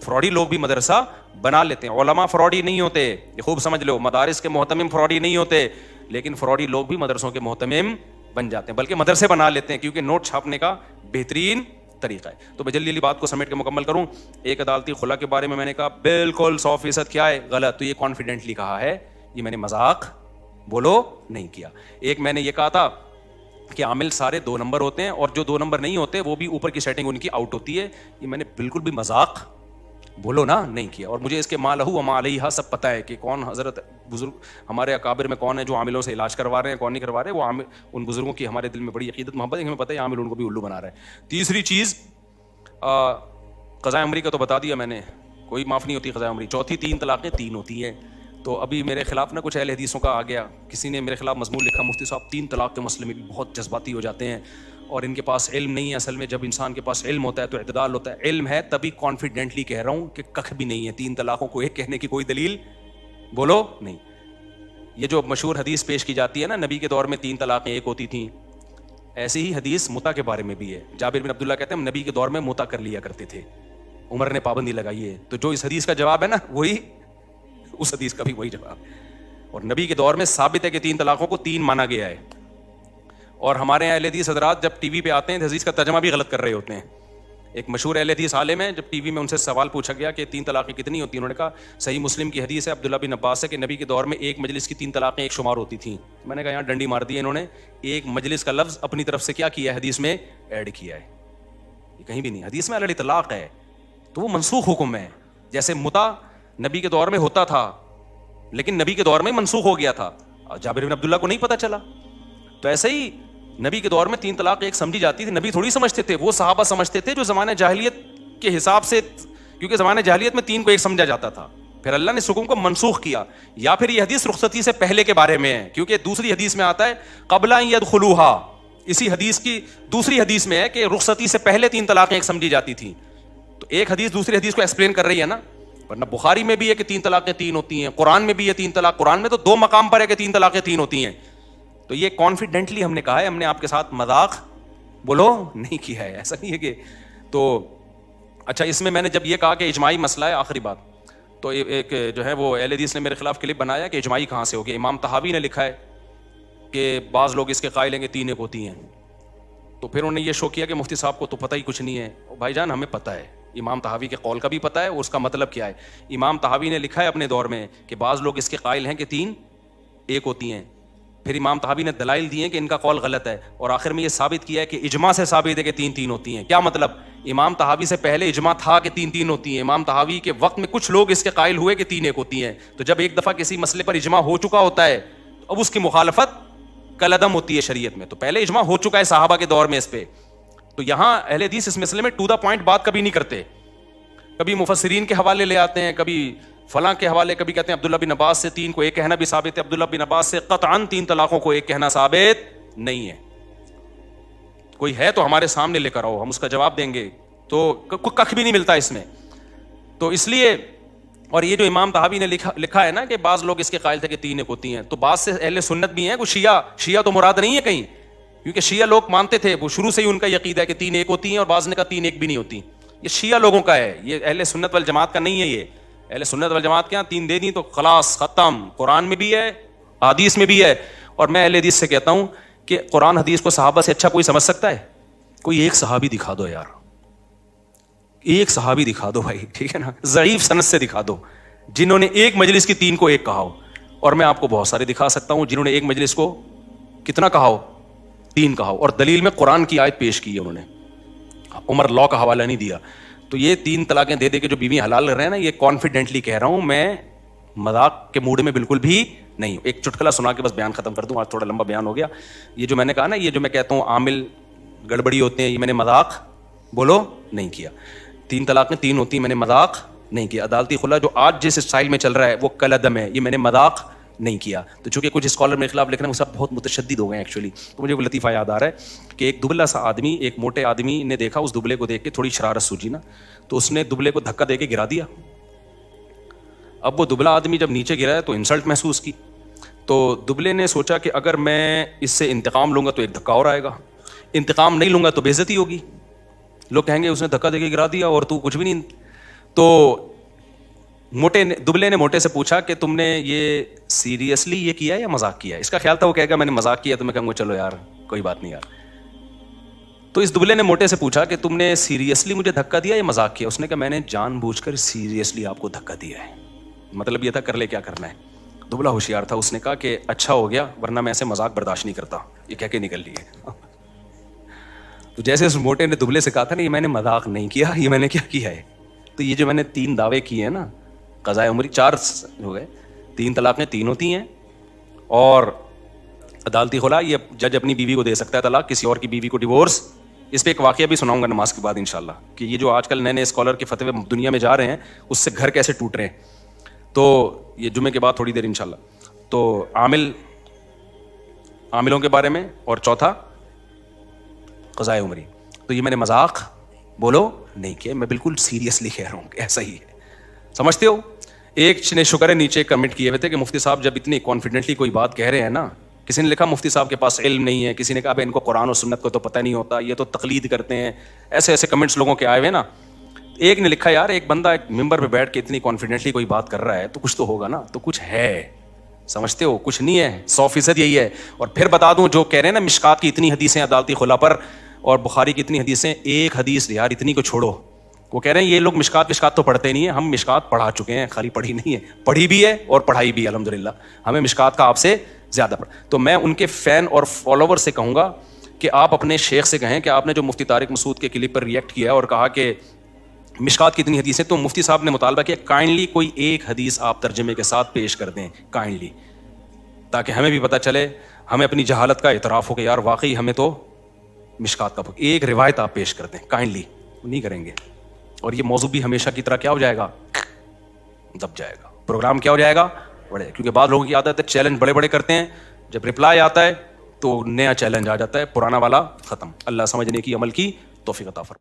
Speaker 1: فراڈی لوگ بھی مدرسہ بنا لیتے ہیں. علماء فراڈی نہیں ہوتے, یہ خوب سمجھ لو, مدارس کے محتمم فراڈی نہیں ہوتے, لیکن فراڈی لوگ بھی مدرسوں کے محتمم بن جاتے ہیں, بلکہ مدرسے بنا لیتے ہیں, کیونکہ نوٹ چھاپنے کا بہترین طریقہ ہے. تو میں جلدی بات کو سمیٹ کے مکمل کروں. ایک عدالتی خلا کے بارے میں نے کہا بالکل 100% کیا ہے غلط, تو یہ کانفیڈنٹلی کہا ہے, یہ میں نے مذاق بولو نہیں کیا. ایک میں نے یہ کہا تھا کہ عامل سارے 2 نمبر ہوتے ہیں اور جو 2 نمبر نہیں ہوتے وہ بھی اوپر کی سیٹنگ ان کی آؤٹ ہوتی ہے, یہ میں نے بالکل بھی مذاق بولو نا نہیں کیا. اور مجھے اس کے ما لہو و ما علیہا سب پتہ ہے کہ کون حضرت بزرگ ہمارے اکابر میں کون ہے جو عاملوں سے علاج کروا رہے ہیں, کون نہیں کروا رہے. وہ عامل ان بزرگوں کی ہمارے دل میں بڑی عقیدت محبت ہے, ہمیں پتہ ہے عامل ان کو بھی الو بنا رہا ہے. تیسری چیز قضاء عمری کا تو بتا دیا میں نے, کوئی معاف نہیں ہوتی قضاء عمری. چوتھی 3 طلاقیں 3 ہوتی ہیں. تو ابھی میرے خلاف نا کچھ اہل حدیثوں کا آ گیا, کسی نے میرے خلاف مضمون لکھا مفتی صاحب 3 طلاق کے مسئلے میں بھی بہت جذباتی ہو جاتے ہیں اور ان کے پاس علم نہیں ہے. اصل میں جب انسان کے پاس علم ہوتا ہے تو اعتدال ہوتا ہے. علم ہے تبھی کانفیڈنٹلی کہہ رہا ہوں کہ کخ بھی نہیں ہے, 3 طلاقوں کو ایک کہنے کی کوئی دلیل بولو نہیں. یہ جو مشہور حدیث پیش کی جاتی ہے نا نبی کے دور میں 3 طلاقیں ایک ہوتی تھیں, ایسی ہی حدیث متا کے بارے میں بھی ہے. جابر بن عبداللہ کہتے ہیں ہم نبی کے دور میں متا کر لیا کرتے تھے, عمر نے پابندی لگائی ہے. تو جو اس حدیث کا جواب ہے نا وہی اس حدیث کا بھی وہی جواب. اور نبی کے دور میں ثابت ہے کہ 3 طلاقوں کو 3 مانا گیا ہے. اور ہمارے اہل حدیث حضرات جب ٹی وی پہ آتے ہیں تو حدیث کا ترجمہ بھی غلط کر رہے ہوتے ہیں. ایک مشہور اہل حدیث عالم ہے, جب ٹی وی میں ان سے سوال پوچھا گیا کہ 3 طلاقیں کتنی ہوتی ہیں, انہوں نے کہا صحیح مسلم کی حدیث ہے عبداللہ بن عباس سے کہ نبی کے دور میں ایک مجلس کی 3 طلاقیں ایک شمار ہوتی تھیں. میں نے کہا یہاں ڈنڈی مار دی ہے انہوں نے, ایک مجلس کا لفظ اپنی طرف سے کیا کیا ہے حدیث میں ایڈ کیا ہے. یہ کہیں بھی نہیں, حدیث میں علی طلاق ہے تو وہ منسوخ حکم ہے. جیسے متا نبی کے دور میں ہوتا تھا لیکن نبی کے دور میں منسوخ ہو گیا تھا, جابر بن عبداللہ کو نہیں پتہ چلا. تو ایسے ہی نبی کے دور میں 3 طلاق ایک سمجھی جاتی تھی, نبی تھوڑی سمجھتے تھے, وہ صحابہ سمجھتے تھے جو زمانہ جاہلیت کے حساب سے, کیونکہ زمانہ جاہلیت میں 3 کو ایک سمجھا جاتا تھا. پھر اللہ نے اس حکم کو منسوخ کیا. یا پھر یہ حدیث رخصتی سے پہلے کے بارے میں ہے, کیونکہ دوسری حدیث میں آتا ہے قبل ان یدخلوها, اسی حدیث کی دوسری حدیث میں ہے کہ رخصتی سے پہلے 3 طلاقیں ایک سمجھی جاتی تھی. تو ایک حدیث دوسری حدیث کو ایکسپلین کر رہی ہے نا, ورنہ بخاری میں بھی ہے کہ 3 طلاقیں 3 ہوتی ہیں, قرآن میں بھی ہے 3 طلاق, قرآن میں تو 2 مقام پر ہے کہ 3 طلاقیں 3 ہوتی ہیں. تو یہ کانفیڈنٹلی ہم نے کہا ہے, ہم نے آپ کے ساتھ مذاق بولو نہیں کیا ہے, ایسا نہیں ہے کہ. تو اچھا اس میں نے جب یہ کہا کہ اجماعی مسئلہ ہے, آخری بات, تو ایک جو ہے وہ اہل حدیث نے میرے خلاف کلپ بنایا کہ اجماعی کہاں سے ہو گیا. امام طحاوی نے لکھا ہے کہ بعض لوگ اس کے قائل ہیں کہ 3 ایک ہوتی ہیں. تو پھر انہوں نے یہ شو کیا کہ مفتی صاحب کو تو پتہ ہی کچھ نہیں ہے. بھائی جان ہمیں پتہ ہے, امام طحاوی کے قول کا بھی پتہ ہے, اس کا مطلب کیا ہے. امام طحاوی نے لکھا ہے اپنے دور میں کہ بعض لوگ اس کے قائل ہیں کہ 3 ایک ہوتی ہیں. پھر امام طحاوی نے دلائل دیے کہ ان کا قول غلط ہے, اور آخر میں یہ ثابت کیا ہے کہ اجماع سے ثابت ہے کہ 3 ہوتی ہیں. کیا مطلب, امام طحاوی سے پہلے اجماع تھا کہ 3 ہوتی ہیں. امام طحاوی کے وقت میں کچھ لوگ اس کے قائل ہوئے کہ 3 ایک ہوتی ہیں. تو جب ایک دفعہ کسی مسئلے پر اجماع ہو چکا ہوتا ہے اب اس کی مخالفت کالعدم ہوتی ہے شریعت میں. تو پہلے اجماع ہو چکا ہے صحابہ کے دور میں اس پہ. تو یہاں اہل حدیث اس مسئلے میں ٹو دا پوائنٹ بات کبھی نہیں کرتے, کبھی مفسرین کے حوالے لے آتے ہیں, کبھی فلاں کے حوالے, کبھی کہتے ہیں عبداللہ بن عباس سے 3 کو ایک کہنا بھی ثابت ہے. عبداللہ بن عباس سے قطعاً 3 طلاقوں کو ایک کہنا ثابت نہیں ہے. کوئی ہے تو ہمارے سامنے لے کر آؤ, ہم اس کا جواب دیں گے. تو کخ بھی نہیں ملتا اس میں. تو اس لیے, اور یہ جو امام طحاوی نے لکھا ہے نا کہ بعض لوگ اس کے قائل تھے کہ 3 ایک ہوتی ہیں, تو بعض سے اہل سنت بھی ہیں, کوئی شیعہ تو مراد نہیں ہے کہیں, کیونکہ شیعہ لوگ مانتے تھے, وہ شروع سے ہی ان کا عقیدہ ہے کہ 3 ایک ہوتی ہیں, اور بعض نے کہا 3 ایک بھی نہیں ہوتی. یہ شیعہ لوگوں کا ہے, یہ اہل سنت والجماعت کا نہیں ہے. یہ اہل سنت والجماعت کے یہاں 3 دے دی تو خلاص ختم, قرآن میں بھی ہے حدیث میں بھی ہے. اور میں اہل حدیث سے کہتا ہوں کہ قرآن حدیث کو صحابہ سے اچھا کوئی سمجھ سکتا ہے؟ کوئی ایک صحابی دکھا دو یار, ایک صحابی دکھا دو بھائی, ٹھیک ہے نا, ضعیف سند سے دکھا دو جنہوں نے ایک مجلس کی 3 کو ایک کہا ہو. اور میں آپ کو بہت سارے دکھا سکتا ہوں جنہوں نے ایک مجلس کو کتنا کہا ہو, 3 کہا ہو, اور دلیل میں قرآن کی آیت پیش کی ہے انہوں نے, عمر لا کا حوالہ نہیں دیا. تو یہ 3 طلاقیں دے کے جو بیوی حلال کر رہے ہیں نا, یہ کانفیڈنٹلی کہہ رہا ہوں, میں مذاق کے موڈ میں بالکل بھی نہیں. ایک چٹکلا سنا کے بس بیان ختم کر دوں, آج تھوڑا لمبا بیان ہو گیا. یہ جو میں نے کہا نا, یہ جو میں کہتا ہوں عامل گڑبڑی ہوتے ہیں, یہ میں نے مذاق بولو نہیں کیا. 3 طلاقیں 3 ہوتی ہیں, میں نے مذاق نہیں کیا. عدالتی خلا جو آج جس اسٹائل میں چل رہا ہے وہ کالعدم ہے, یہ میں نے مذاق نہیں کیا. تو چونکہ کچھ اسکالر میرے خلاف لکھ رہے ہیں, وہ سب بہت متشدد ہو گئے ہیں ایکچولی. تو مجھے وہ لطیفہ یاد آ رہا ہے کہ ایک دبلا سا آدمی ایک موٹے آدمی نے دیکھا, اس دبلے کو دیکھ کے تھوڑی شرارت سوجی نا, تو اس نے دبلے کو دھکا دے کے گرا دیا. اب وہ دبلا آدمی جب نیچے گرا ہے تو انسلٹ محسوس کی. تو دبلے نے سوچا کہ اگر میں اس سے انتقام لوں گا تو ایک دھکا اور آئے گا, انتقام نہیں لوں گا تو بے عزتی ہوگی, لوگ کہیں گے اس نے دھکا دے کے گرا دیا اور تو کچھ بھی نہیں. تو دبلے نے موٹے سے پوچھا کہ تم نے یہ سیریسلی یہ کیا یا مذاق کیا؟ اس کا خیال تھا وہ کہے گا میں نے مذاق کیا, تو میں کہوں گا چلو یار کوئی بات نہیں یار. تو اس دبلے نے موٹے سے پوچھا کہ تم نے سیریسلی مجھے دھکا دیا یا مذاق کیا؟ اس نے کہا میں نے جان بوجھ کر سیریسلی آپ کو دھکا دیا ہے. مطلب یہ تھا کر لے کیا کرنا ہے. دبلا ہوشیار تھا, اس نے کہا کہ اچھا ہو گیا ورنہ میں ایسے مذاق برداشت نہیں کرتا. یہ کہہ کے نکل لیے. تو جیسے اس موٹے نے دبلے سے کہا تھا نا یہ میں نے مذاق نہیں کیا, یہ میں نے کیا ہے. تو یہ جو میں نے 3 دعوے کیے ہیں نا, قضائے عمری 4 ہو گئے, 3 طلاقیں 3 ہوتی ہیں, اور عدالتی خلا یہ جج اپنی بیوی کو دے سکتا ہے طلاق, کسی اور کی بیوی کو ڈیورس. اس پہ ایک واقعہ بھی سناؤں گا نماز کے بعد انشاءاللہ, کہ یہ جو آج کل نئے اسکالر کے فتوے دنیا میں جا رہے ہیں اس سے گھر کیسے ٹوٹ رہے ہیں. تو یہ جمعے کے بعد تھوڑی دیر انشاءاللہ. تو عاملوں کے بارے میں, اور چوتھا قضائے عمری. تو یہ میں نے مذاق بولو نہیں کیا, میں بالکل سیریسلی کہہ رہا ہوں کہ ایسا ہی ہے. سمجھتے ہو؟ ایک نے شکر ہے نیچے کمنٹ کیے ہوئے تھے کہ مفتی صاحب جب اتنی کانفیڈنٹلی کوئی بات کہہ رہے ہیں نا, کسی نے لکھا مفتی صاحب کے پاس علم نہیں ہے, کسی نے کہا ان کو قرآن و سنت کو تو پتہ نہیں ہوتا, یہ تو تقلید کرتے ہیں. ایسے ایسے کمنٹس لوگوں کے آئے ہوئے نا. ایک نے لکھا یار ایک بندہ ایک ممبر پہ بیٹھ کے اتنی کانفیڈنٹلی کوئی بات کر رہا ہے تو کچھ تو ہوگا نا, تو کچھ ہے. سمجھتے ہو؟ کچھ نہیں ہے, 100% یہی ہے. اور پھر بتا دوں جو کہہ رہے ہیں نا مشکات کی اتنی حدیثیں عدالتی خلا پر اور بخاری کی اتنی حدیثیں, ایک حدیث یار اتنی کو چھوڑو. وہ کہہ رہے ہیں یہ لوگ مشکات تو پڑھتے نہیں ہیں, ہم مشکات پڑھا چکے ہیں, خالی پڑھی نہیں ہے, پڑھی بھی ہے اور پڑھائی بھی الحمدللہ, ہمیں مشکات کا آپ سے زیادہ پڑھ. تو میں ان کے فین اور فالوور سے کہوں گا کہ آپ اپنے شیخ سے کہیں کہ آپ نے جو مفتی طارق مسعود کے کلپ پر ریئیکٹ کیا اور کہا کہ مشکات کی اتنی حدیثیں, تو مفتی صاحب نے مطالبہ کیا کائنڈلی کوئی ایک حدیث آپ ترجمے کے ساتھ پیش کر دیں کائنڈلی, تاکہ ہمیں بھی پتہ چلے, ہمیں اپنی جہالت کا اعتراف ہو کہ یار واقعی ہمیں تو مشکات کا ایک روایت آپ پیش کر دیں کائنڈلی. نہیں کریں گے, اور یہ موضوع بھی ہمیشہ کی طرح کیا ہو جائے گا, دب جائے گا. پروگرام کیا ہو جائے گا, بڑے, کیونکہ بعض لوگوں کی عادت ہے چیلنج بڑے بڑے کرتے ہیں, جب رپلائی آتا ہے تو نیا چیلنج آ جاتا ہے, پرانا والا ختم. اللہ سمجھنے کی عمل کی توفیق عطا فرمائے.